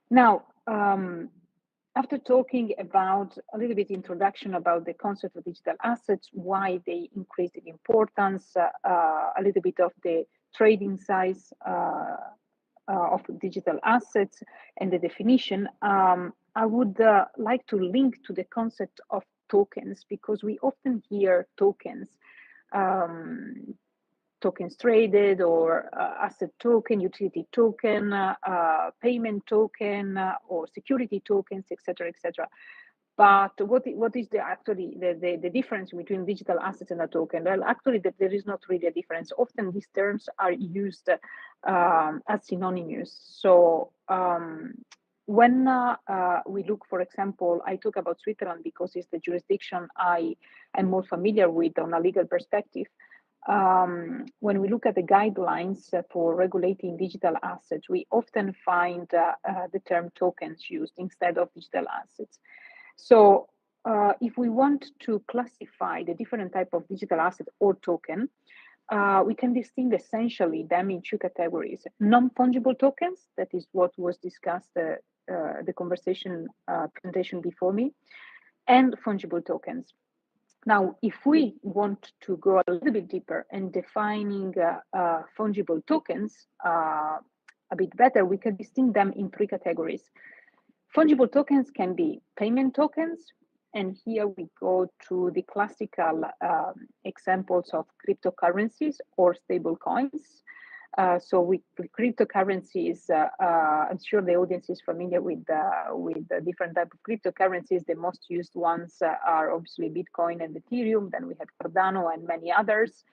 Now, after talking about a little bit introduction about the concept of digital assets, why they increased in importance, a little bit of the trading size of digital assets and the definition, I would like to link to the concept of tokens, because we often hear tokens, tokens traded, or asset token, utility token, payment token, or security tokens, etc., etc. But what is the difference between digital assets and a token? Well, actually, there is not really a difference. Often these terms are used as synonymous. So when we look, for example, I talk about Switzerland because it's the jurisdiction I am more familiar with on a legal perspective. when we look at the guidelines for regulating digital assets, we often find the term tokens used instead of digital assets. So if we want to classify the different type of digital asset or token, we can distinguish essentially them in two categories: non-fungible tokens, that is what was discussed the conversation presentation before me, and fungible tokens. Now, if we want to go a little bit deeper and defining fungible tokens a bit better, we can distinguish them in three categories. Fungible tokens can be payment tokens, and here we go to the classical examples of cryptocurrencies or stable coins. So with cryptocurrencies, I'm sure the audience is familiar with the different type of cryptocurrencies. The most used ones are obviously Bitcoin and Ethereum. Then we have Cardano and many others.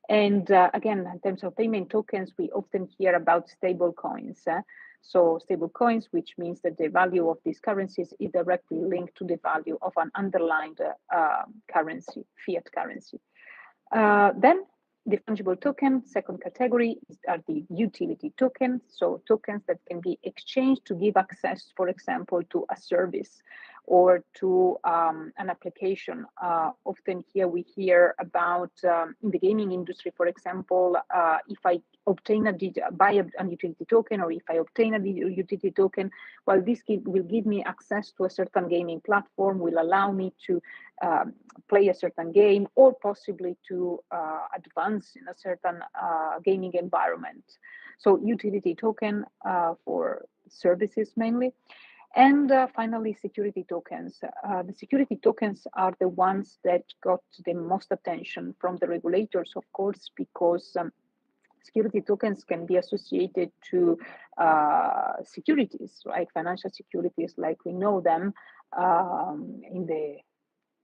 And again, in terms of payment tokens, we often hear about stable coins. So stable coins, which means that the value of these currencies is directly linked to the value of an underlying currency, fiat currency. Then the fungible token, second category, are the utility tokens. So tokens that can be exchanged to give access, for example, to a service or to an application. Often here we hear about in the gaming industry, for example, if I obtain buy a utility token, or if I obtain a utility token, well, this will give me access to a certain gaming platform, will allow me to play a certain game, or possibly to advance in a certain gaming environment. So utility token for services mainly. And finally, security tokens. The security tokens are the ones that got the most attention from the regulators, of course, because security tokens can be associated to securities, right? Financial securities, like we know them in the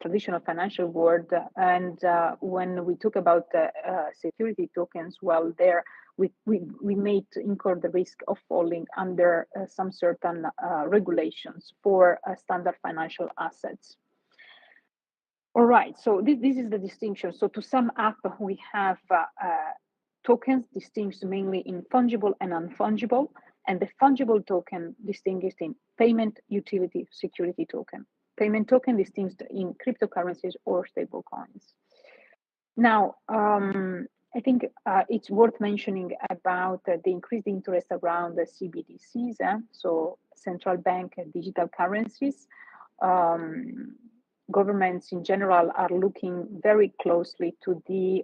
traditional financial world. And when we talk about security tokens, well, there we may incur the risk of falling under some certain regulations for standard financial assets. All right, so this is the distinction. So to sum up, we have tokens distinguished mainly in fungible and non-fungible, and the fungible token distinguished in payment, utility, security token. Payment token distinguished in cryptocurrencies or stable coins. Now, I think it's worth mentioning about the increased interest around the CBDCs, so central bank digital currencies. Governments in general are looking very closely to the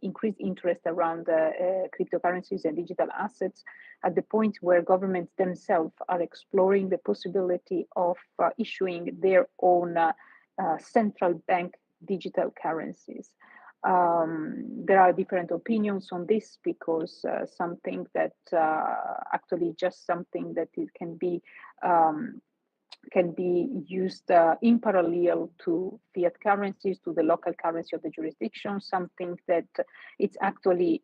increased interest around cryptocurrencies and digital assets, at the point where governments themselves are exploring the possibility of issuing their own central bank digital currencies. There are different opinions on this, because some think that actually just something that it can be used in parallel to fiat currencies, to the local currency of the jurisdiction, something that it's actually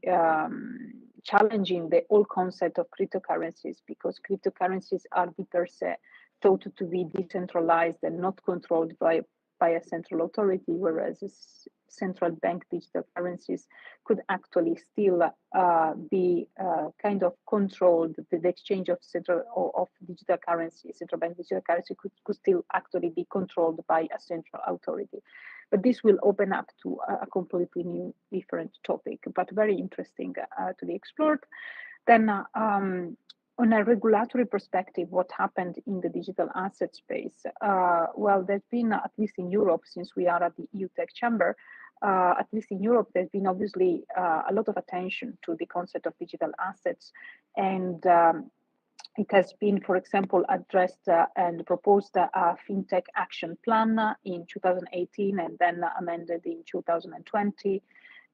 challenging the whole concept of cryptocurrencies, because cryptocurrencies are per se thought to be decentralized and not controlled by a central authority, whereas central bank digital currencies could actually still be kind of controlled. The exchange of digital currency, central bank digital currency could still actually be controlled by a central authority. But this will open up to a completely new, different topic, but very interesting to be explored. Then on a regulatory perspective, what happened in the digital asset space? Well, there's been, at least in Europe, since we are at the EU Tech Chamber, at least in Europe, there's been obviously a lot of attention to the concept of digital assets. And it has been, for example, addressed and proposed a FinTech action plan in 2018 and then amended in 2020.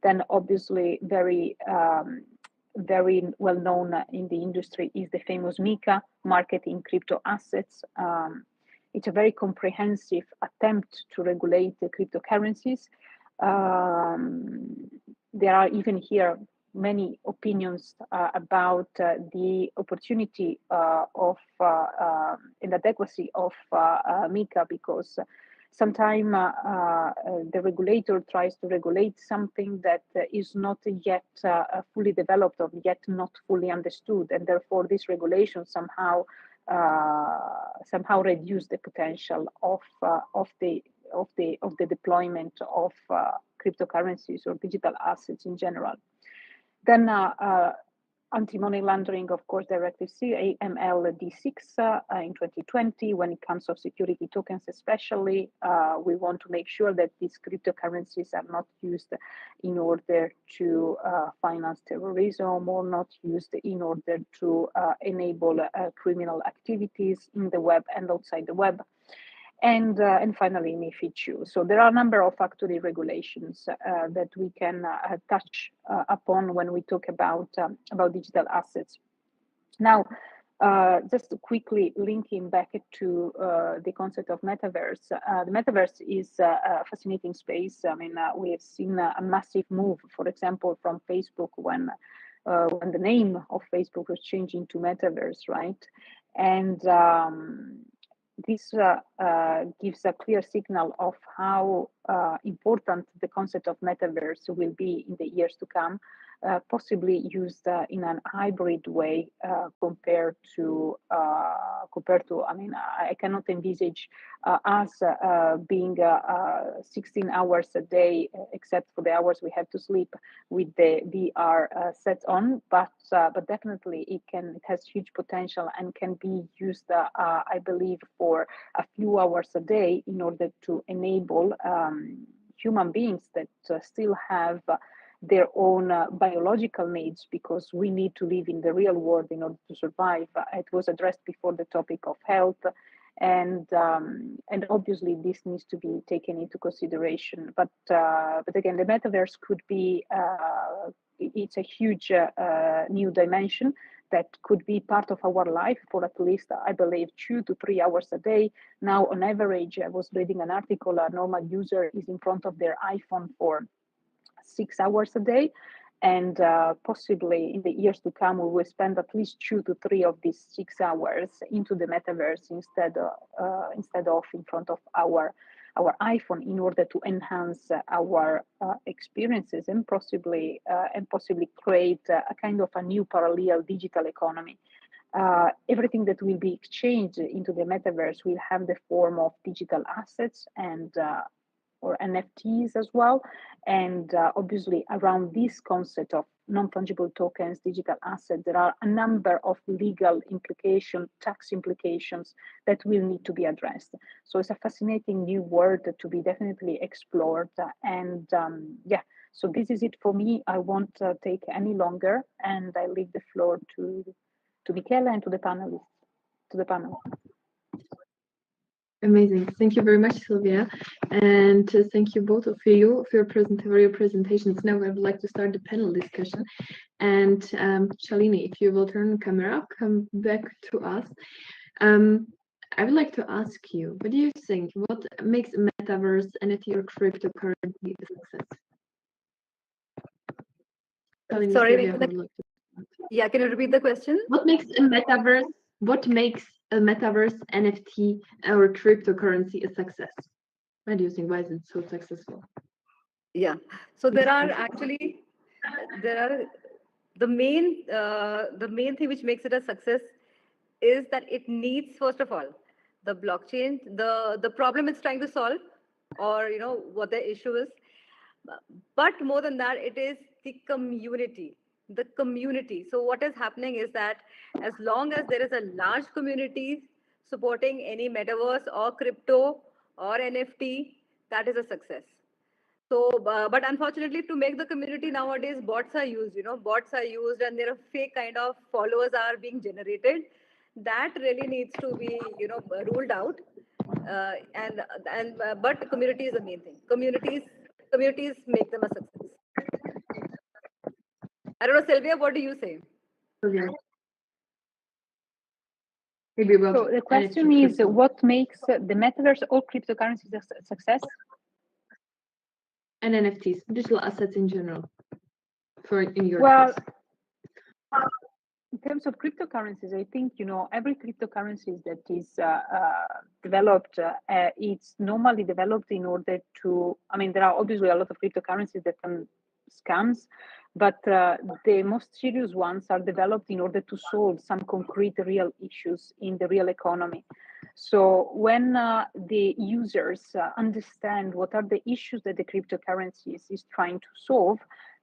Then obviously very well known in the industry is the famous MiCA, Market in Crypto Assets. It's a very comprehensive attempt to regulate the cryptocurrencies. There are even here many opinions about the opportunity of and adequacy of MiCA, because Sometimes the regulator tries to regulate something that is not yet fully developed or yet not fully understood, and therefore this regulation somehow reduce the potential of the deployment of cryptocurrencies or digital assets in general. Then anti-money laundering, of course, Directive C, AML-D6 in 2020. When it comes to security tokens, especially, we want to make sure that these cryptocurrencies are not used in order to finance terrorism or not used in order to enable criminal activities in the web and outside the web. And finally, MiFID II. So there are a number of actually regulations that we can touch upon when we talk about digital assets. Now, just quickly linking back to the concept of metaverse. The metaverse is a fascinating space. I mean, we have seen a massive move, for example, from Facebook when the name of Facebook was changing to Metaverse, right? And this gives a clear signal of how important the concept of metaverse will be in the years to come, possibly used in an hybrid way compared to. I mean, I cannot envisage us being 16 hours a day, except for the hours we have to sleep, with the VR set on. But definitely it has huge potential and can be used, I believe, for a few hours a day in order to enable human beings that still have their own biological needs, because we need to live in the real world in order to survive. It was addressed before, the topic of health, and obviously this needs to be taken into consideration. But again, the metaverse could be it's a huge new dimension that could be part of our life for at least, I believe, 2 to 3 hours a day. Now, on average, I was reading an article, a normal user is in front of their iPhone for 6 hours a day, and possibly in the years to come, we will spend at least 2 to 3 of these 6 hours into the metaverse instead of in front of our iPhone, in order to enhance our experiences and possibly create a kind of a new parallel digital economy. Everything that will be exchanged into the metaverse will have the form of digital assets and or NFTs as well. And obviously, around this concept of non-fungible tokens, digital assets, there are a number of legal implications, tax implications that will need to be addressed. So it's a fascinating new world to be definitely explored. And yeah, so this is it for me. I won't take any longer, and I leave the floor to Michela and to the panelists, to the panel. Amazing. Thank you very much, Sylvia. And thank you both of you for your presentations. Now I would like to start the panel discussion. And Shalini, if you will turn the camera, come back to us. I would like to ask you, what do you think? What makes a metaverse, NFT, or cryptocurrency a success? Shalini, Sorry, Sylvia, would like to start. Yeah, can you repeat the question? What makes a metaverse? What makes a metaverse, NFT, or cryptocurrency a success? Why do you think? Why is it so successful? Yeah. So there are actually the main thing which makes it a success is that it needs, first of all, the blockchain, the problem it's trying to solve, or what the issue is. But more than that, it is the community. The community. So what is happening is that as long as there is a large community supporting any metaverse or crypto or NFT, that is a success. So, but unfortunately, to make the community nowadays, bots are used. Bots are used, and there are fake kind of followers are being generated. That really needs to be, ruled out. But community is the main thing. Communities make them a success. I don't know, Sylvia, what do you say? Okay. Maybe So the question is, what makes the metaverse or cryptocurrencies a success? And NFTs, digital assets in general, in your Well, case. In terms of cryptocurrencies, I think every cryptocurrency that is developed, it's normally developed in order to. I mean, there are obviously a lot of cryptocurrencies that can scams, but the most serious ones are developed in order to solve some concrete real issues in the real economy. So when the users understand what are the issues that the cryptocurrencies is trying to solve,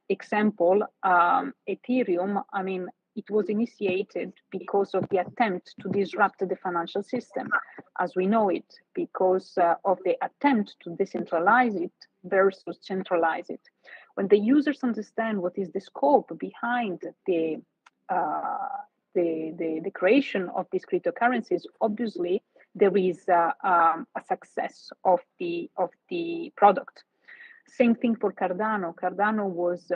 example, Ethereum, I mean, it was initiated because of the attempt to disrupt the financial system as we know it, because of the attempt to decentralize it versus centralize it. When the users understand what is the scope behind the creation of these cryptocurrencies, obviously there is a success of the product. Same thing for Cardano. Cardano was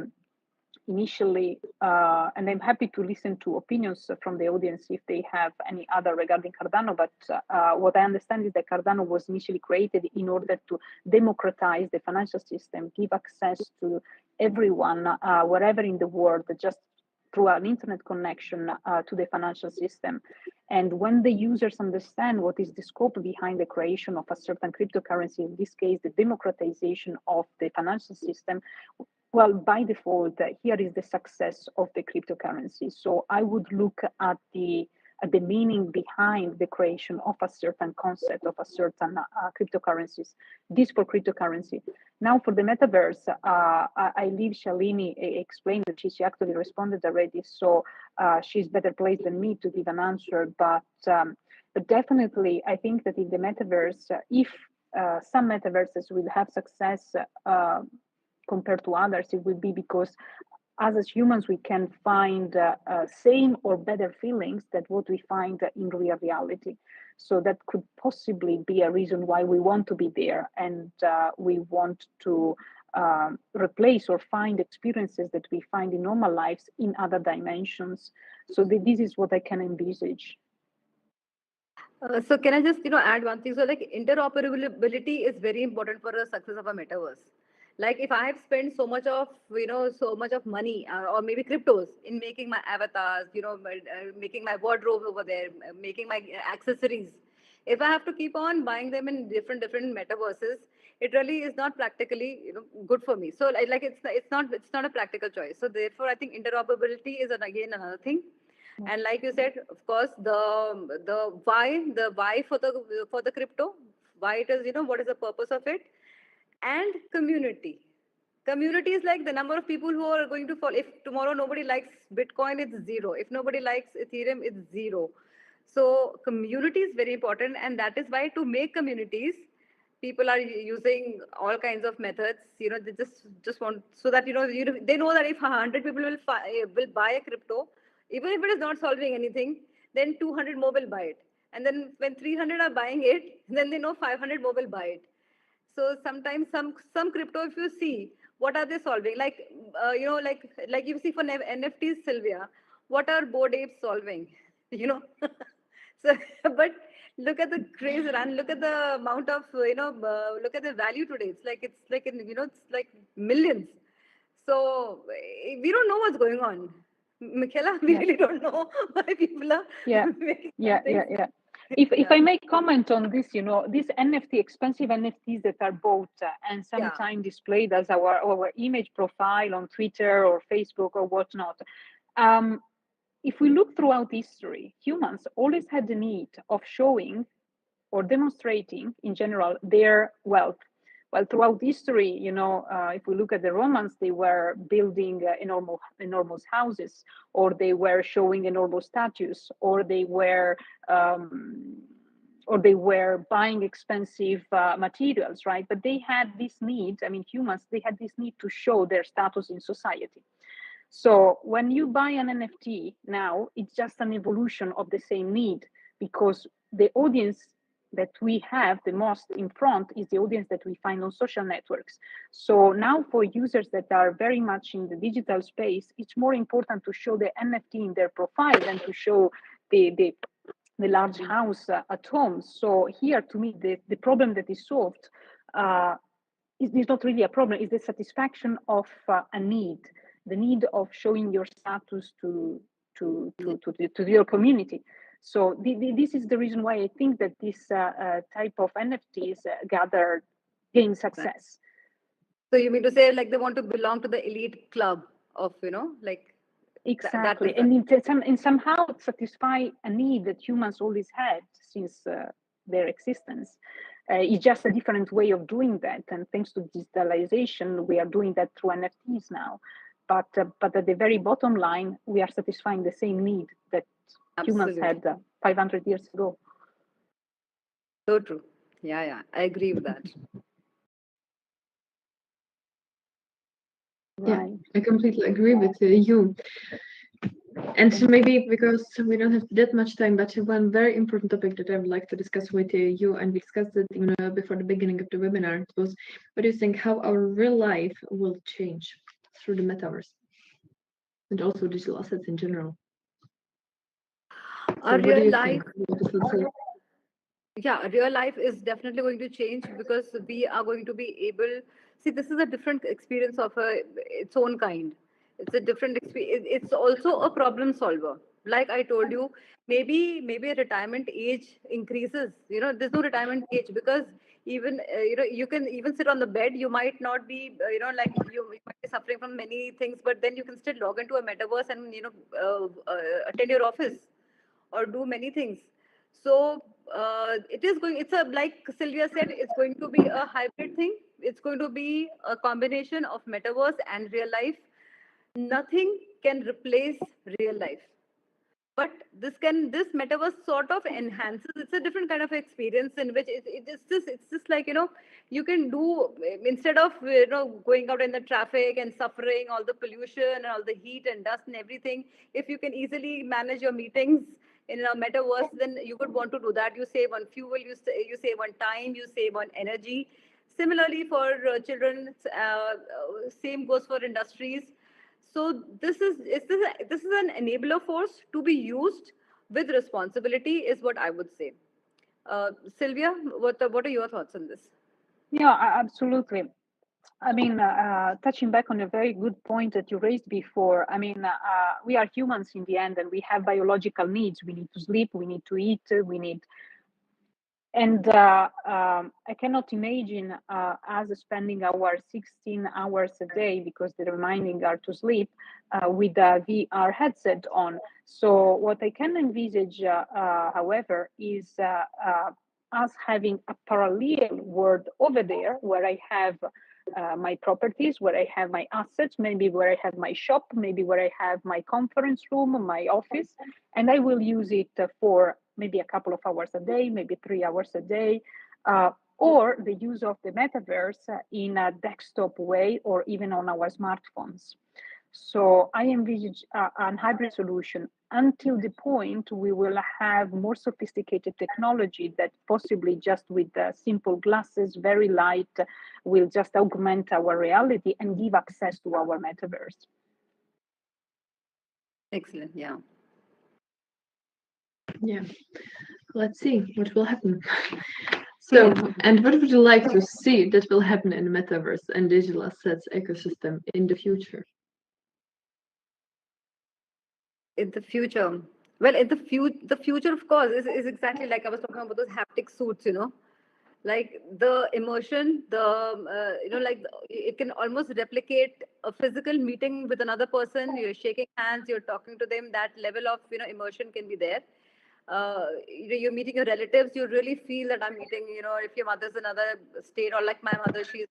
initially, and I'm happy to listen to opinions from the audience if they have any other regarding Cardano, but what I understand is that Cardano was initially created in order to democratize the financial system, give access to everyone, wherever in the world, just through an internet connection to the financial system. And when the users understand what is the scope behind the creation of a certain cryptocurrency, in this case, the democratization of the financial system, well, by default, here is the success of the cryptocurrency. So I would look at the meaning behind the creation of a certain concept of a certain cryptocurrencies. This for cryptocurrency. Now for the metaverse, I leave Shalini explain that she actually responded already, so she's better placed than me to give an answer. But definitely, I think that in the metaverse, if some metaverses will have success compared to others, it will be because as humans we can find same or better feelings than what we find in real reality. So that could possibly be a reason why we want to be there, and we want to replace or find experiences that we find in normal lives in other dimensions. So this is what I can envisage. So can I just add one thing? So like interoperability is very important for the success of a metaverse. Like if I have spent so much of money or maybe cryptos in making my avatars, making my wardrobe over there, making my accessories. If I have to keep on buying them in different metaverses, it really is not practically good for me. So like it's not a practical choice. So therefore, I think interoperability is again another thing. And like you said, of course, the why for the crypto, why it is, what is the purpose of it, and community. Community is like the number of people who are going to follow. If tomorrow nobody likes Bitcoin, it's zero. If nobody likes Ethereum, it's zero. So community is very important, and that is why to make communities, people are using all kinds of methods. They just want so that they know that if 100 people will buy a crypto, even if it is not solving anything, then 200 more will buy it. And then when 300 are buying it, then they know 500 more will buy it. So sometimes some crypto, if you see, what are they solving? Like like you see for NFTs, Sylvia, what are Bored Apes solving? You know, so but look at the craze run. Look at the amount of look at the value today. It's like millions. So we don't know what's going on. Michaela, we Yeah. really don't know why people are Yeah. making Yeah. things. If Yeah, I may comment on this, these NFT, expensive NFTs that are bought and yeah. sometimes displayed as our image profile on Twitter or Facebook or whatnot. Um, if we look throughout history, humans always had the need of showing or demonstrating in general their wealth. Well, throughout history, if we look at the Romans, they were building enormous houses, or they were showing enormous statues, um, or they were buying expensive materials, right? But they had this need. I mean, humans, they had this need to show their status in society. So when you buy an NFT now, it's just an evolution of the same need, because the audience that we have the most in front is the audience that we find on social networks. So now for users that are very much in the digital space, it's more important to show the NFT in their profile than to show the large house at home. So here, to me, the problem that is solved is not really a problem, it's the satisfaction of a need, the need of showing your status to to your community. So this is the reason why I think that this type of NFTs gain success. So you mean to say like they want to belong to the elite club of, like Exactly, that is and somehow satisfy a need that humans always had since their existence. It's just a different way of doing that, and thanks to digitalization, we are doing that through NFTs now. But at the very bottom line, we are satisfying the same need that humans absolutely had 500 years ago. so true. Yeah, I agree with that. Yeah, Right. I completely agree with you. And so maybe because we don't have that much time, but one very important topic that I would like to discuss with you, and we discussed it even before the beginning of the webinar, was what do you think how our real life will change through the metaverse and also digital assets in general? So Our what do real you life, think? What is it? yeah, real life is definitely going to change because we are going to be able. See, this is a different experience of its own kind. It's a different experience. It's also a problem solver. Like I told you, maybe a retirement age increases. There's no retirement age because even you can even sit on the bed. You might not be like you might be suffering from many things, but then you can still log into a metaverse and attend your office or do many things. So it's a, like Sylvia said, it's going to be a hybrid thing. It's going to be a combination of metaverse and real life. Nothing can replace real life, but this metaverse sort of enhances. It's a different kind of experience in which it's just like you can do, instead of going out in the traffic and suffering all the pollution and all the heat and dust and everything. If you can easily manage your meetings in a metaverse, then you would want to do that. You save on fuel, you save on time, you save on energy. Similarly for children, same goes for industries. So this is an enabler force to be used with responsibility, is what I would say. Sylvia, what are your thoughts on this? Yeah, absolutely. I mean, touching back on a very good point that you raised before, I mean, we are humans in the end, and we have biological needs. We need to sleep, we need to eat, we need, and I cannot imagine us spending our 16 hours a day, because the remaining are to sleep, with a VR headset on. So what I can envisage, however, is us having a parallel world over there where I have my properties, where I have my assets, maybe where I have my shop, maybe where I have my conference room, my office, and I will use it for maybe a couple of hours a day, maybe 3 hours a day, or the use of the metaverse in a desktop way or even on our smartphones. So I envisage a hybrid solution until the point we will have more sophisticated technology that possibly just with simple glasses, very light, will just augment our reality and give access to our metaverse. Excellent. Yeah. Yeah, let's see what will happen. So, and what would you like to see that will happen in the metaverse and digital assets ecosystem in the future? In the future, well, the future, of course, is exactly like I was talking about those haptic suits. Like the immersion, like it can almost replicate a physical meeting with another person. You're shaking hands, you're talking to them. That level of immersion can be there. You're meeting your relatives. You really feel that I'm meeting. If your mother's in another state, or like my mother, she's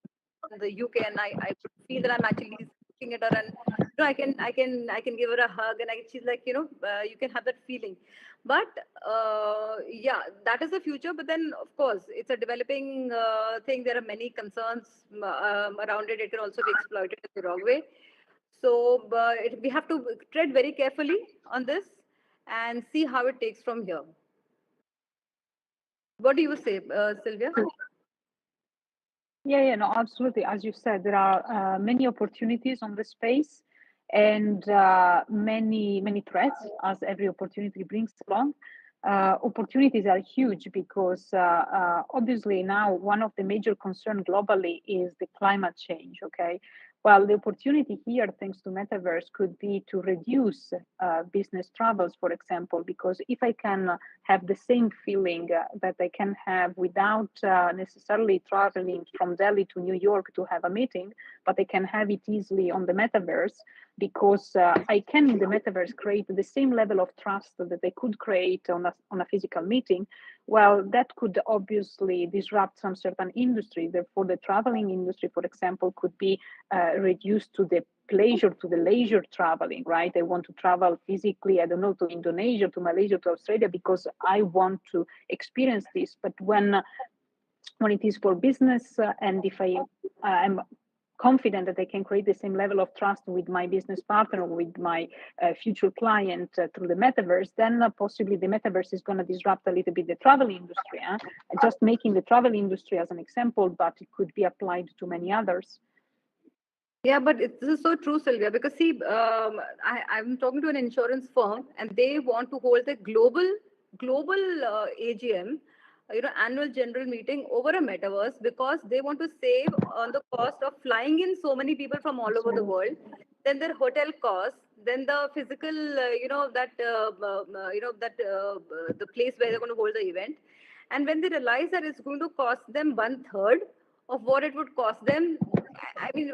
in the UK, and I could feel that I'm actually looking at her, and I can give her a hug, and she's like, you can have that feeling. But yeah, that is the future. But then, of course, it's a developing thing. There are many concerns around it. It can also be exploited in the wrong way. So we have to tread very carefully on this and see how it takes from here. What do you say, Sylvia? Yeah, no, absolutely. As you said, there are many opportunities on the space, and many threats, as every opportunity brings along. Opportunities are huge because obviously now one of the major concerns globally is the climate change. Okay, Well, the opportunity here, thanks to Metaverse, could be to reduce business travels, for example, because if I can have the same feeling that I can have without necessarily traveling from Delhi to New York to have a meeting, but I can have it easily on the Metaverse, because I can, in the Metaverse, create the same level of trust that I could create on a physical meeting. Well, that could obviously disrupt some certain industry. Therefore, the traveling industry, for example, could be reduced to the pleasure, to the leisure traveling, right? I want to travel physically, I don't know, to Indonesia, to Malaysia, to Australia, because I want to experience this. But when it is for business, and if I am confident that I can create the same level of trust with my business partner, with my future client through the metaverse, then possibly the metaverse is going to disrupt a little bit the travel industry. Just making the travel industry as an example, but it could be applied to many others. Yeah, but this is so true, Sylvia, because see, I'm talking to an insurance firm and they want to hold a global AGM, annual general meeting over a metaverse because they want to save on the cost of flying in so many people from all over the world, then their hotel costs, then the physical, the place where they're going to hold the event. And when they realize that it's going to cost them one third of what it would cost them, I mean,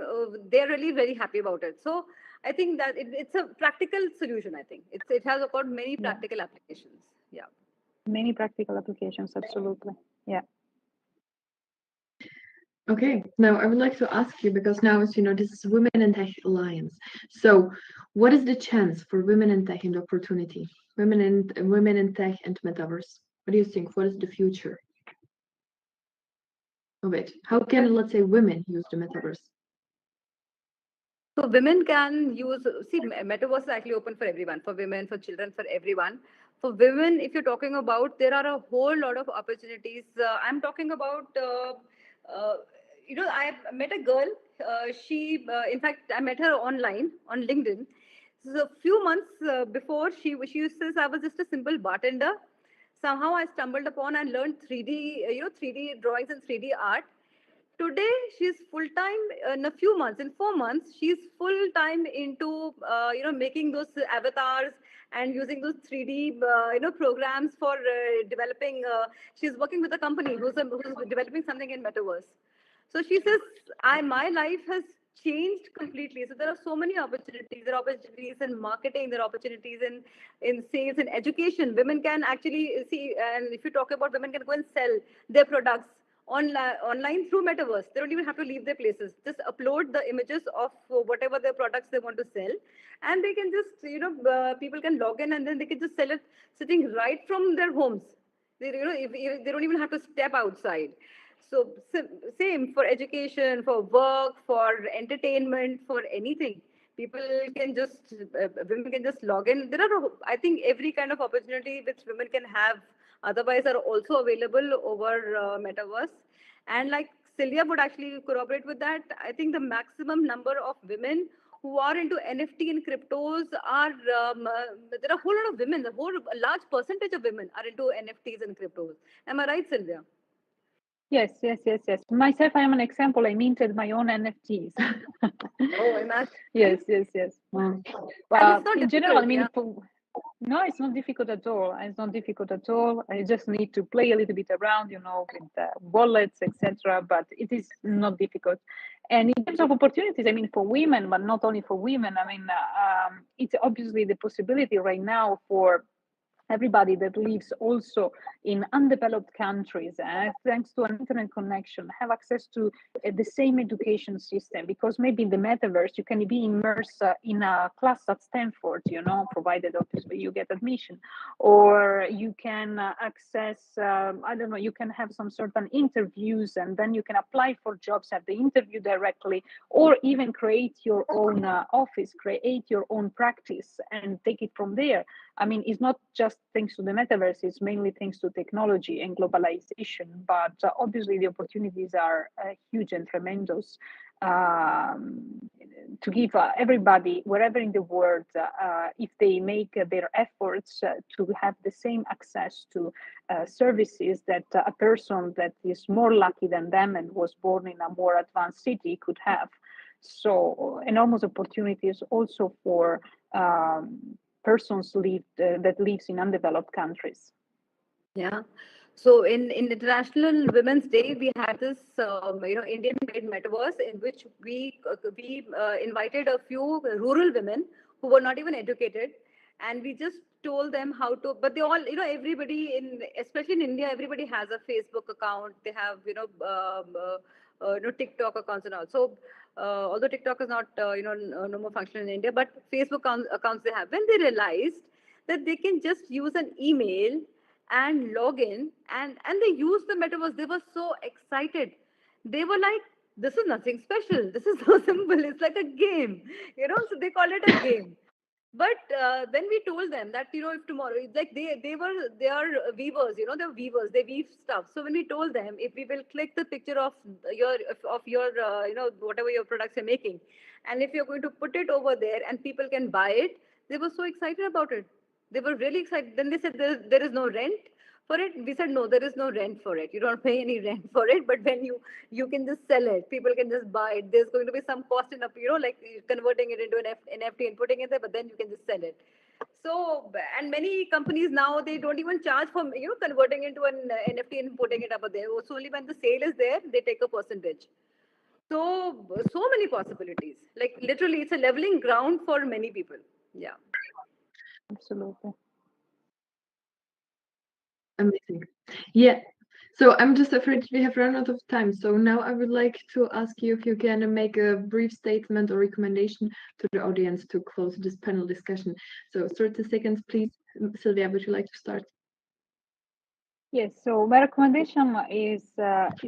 they're really very happy about it. So I think that it's a practical solution. I think it has got many practical applications. Yeah. Many practical applications, absolutely. Yeah. Okay, now I would like to ask you, because now, as you know, this is Women in Tech Alliance. So what is the chance for women in tech and opportunity? Women in tech and metaverse. What do you think? What is the future of it? How can, let's say, women use the metaverse? So women can use, see, metaverse is actually open for everyone, for women, for children, for everyone. For women, if you're talking about, there are a whole lot of opportunities. I'm talking about, I met a girl. In fact, I met her online on LinkedIn. So a few months before, she says I was just a simple bartender. Somehow I stumbled upon and learned 3D, 3D drawings and 3D art. Today she's full time. In a few months, in 4 months, she's full time into making those avatars and using those 3D programs for developing. She's working with a company who's developing something in metaverse. So she says, my life has changed completely. So there are so many opportunities. There are opportunities in marketing. There are opportunities in sales and education. Women can actually see, and if you talk about women can go and sell their products online through metaverse. They don't even have to leave their places. Just upload the images of whatever their products they want to sell, and they can just people can log in and then they can just sell it sitting right from their homes. If they don't even have to step outside. So same for education, for work, for entertainment, for anything. People can just women can just log in. There are, I think, every kind of opportunity which women can have otherwise are also available over metaverse. And like Celia would actually corroborate with that, I think the maximum number of women who are into NFT and cryptos are there are a whole lot of women. A large percentage of women are into NFTs and cryptos. Am I right, Sylvia? Yes. Myself, I am an example. I minted my own NFTs. Oh, imagine. Yes. Wow. But not in general, I difficult, mean, yeah. no, it's not difficult at all. It's not difficult at all. I just need to play a little bit around, with the wallets, etc. But it is not difficult. And in terms of opportunities, I mean, for women, but not only for women, I mean, it's obviously the possibility right now for everybody that lives also in undeveloped countries, thanks to an internet connection, have access to the same education system, because maybe in the metaverse you can be immersed in a class at Stanford, provided obviously you get admission, or you can access, I don't know, you can have some certain interviews and then you can apply for jobs at the interview directly, or even create your own office, create your own practice and take it from there. I mean, it's not just thanks to the metaverse, it's mainly thanks to technology and globalization, but obviously the opportunities are huge and tremendous. to give everybody, wherever in the world, if they make their efforts to have the same access to services that a person that is more lucky than them and was born in a more advanced city could have. So enormous opportunities also for persons that lives in undeveloped countries. Yeah. So in International Women's Day, we had this Indian-made metaverse in which we invited a few rural women who were not even educated, and we just told them how to. But they all, everybody especially in India, everybody has a Facebook account. They have TikTok accounts and all. So although TikTok is not no more functional in India, but Facebook accounts they have. When they realized that they can just use an email and log in, and they used the metaverse, they were so excited. They were like, this is nothing special, this is so simple, it's like a game, so they call it a game. But when we told them that, if tomorrow, it's like they are weavers, they're weavers, they weave stuff. So when we told them, if we will click the picture of your whatever your products you're making, and if you're going to put it over there and people can buy it, they were so excited about it. They were really excited. Then they said there is no rent for it. We said no, there is no rent for it. You don't pay any rent for it. But when you can just sell it, people can just buy it. There's going to be some cost in like converting it into an NFT and putting it there, but then you can just sell it. So, and many companies now, they don't even charge for converting into an NFT and putting it up there. So only when the sale is there, they take a percentage. So many possibilities. Like literally, it's a leveling ground for many people. Yeah. Absolutely. Amazing. Yeah. So I'm just afraid we have run out of time. So now I would like to ask you if you can make a brief statement or recommendation to the audience to close this panel discussion. So 30 seconds, please. Sylvia, would you like to start? Yes, so my recommendation is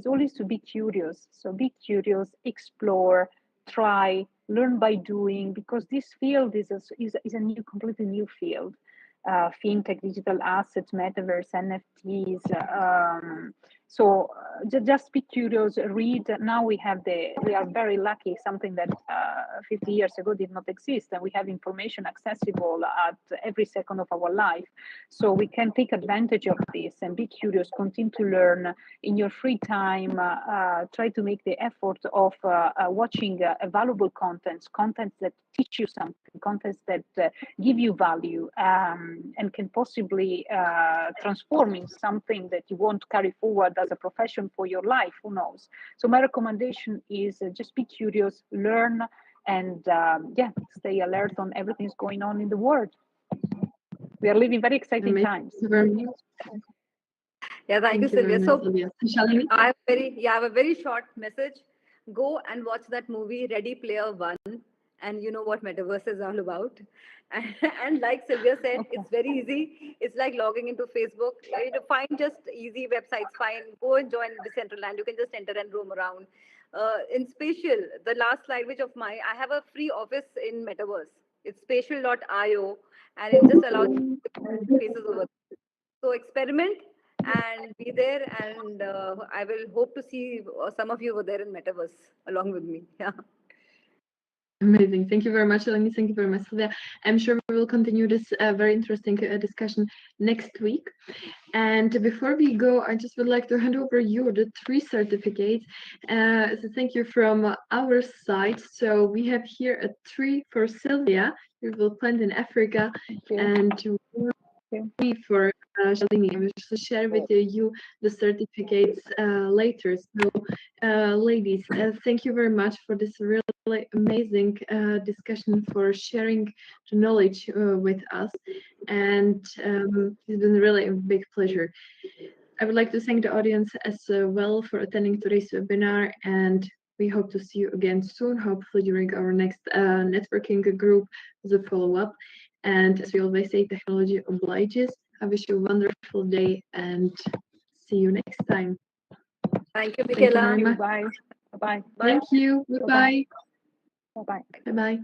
always to be curious. So be curious, explore, try, learn by doing, because this field is a new, completely new field. Fintech, digital assets, metaverse, NFTs. Just be curious, read. Now we are very lucky, something that 50 years ago did not exist, and we have information accessible at every second of our life. So we can take advantage of this and be curious, continue to learn in your free time. Try to make the effort of watching valuable content that teach you something, contents that give you value, and can possibly transform in something that you want to carry forward as a profession for your life. Who knows? So my recommendation is just be curious, learn, and stay alert on everything's going on in the world. We are living very exciting times. Yeah, thank you, Sylvia. So I have a very short message. Go and watch that movie, Ready Player One, and you know what Metaverse is all about. And like Sylvia said, it's very easy. It's like logging into Facebook. Find just easy websites. Go and join Decentraland. You can just enter and roam around. In Spatial, the last slide which of mine, I have a free office in Metaverse. It's spatial.io, and it just allows you to put faces over. So experiment and be there, and I will hope to see some of you over there in Metaverse along with me. Yeah. Amazing. Thank you very much, Eleni. Thank you very much, Sylvia. I'm sure we will continue this very interesting discussion next week. And before we go, I just would like to hand over you the 3 certificates. So thank you from our side. So we have here a 3 for Sylvia, who will plant in Africa, and 3 for Shalini. I will just share with you the certificates later. So, ladies, thank you very much for this really amazing discussion, for sharing the knowledge with us, and it's been really a big pleasure. I would like to thank the audience as well for attending today's webinar, and we hope to see you again soon, hopefully during our next networking group as a follow-up. And as we always say, technology obliges. I wish you a wonderful day and see you next time. Thank you, Michaela. Bye. Bye. Thank you. Bye-bye. Bye-bye. Bye-bye.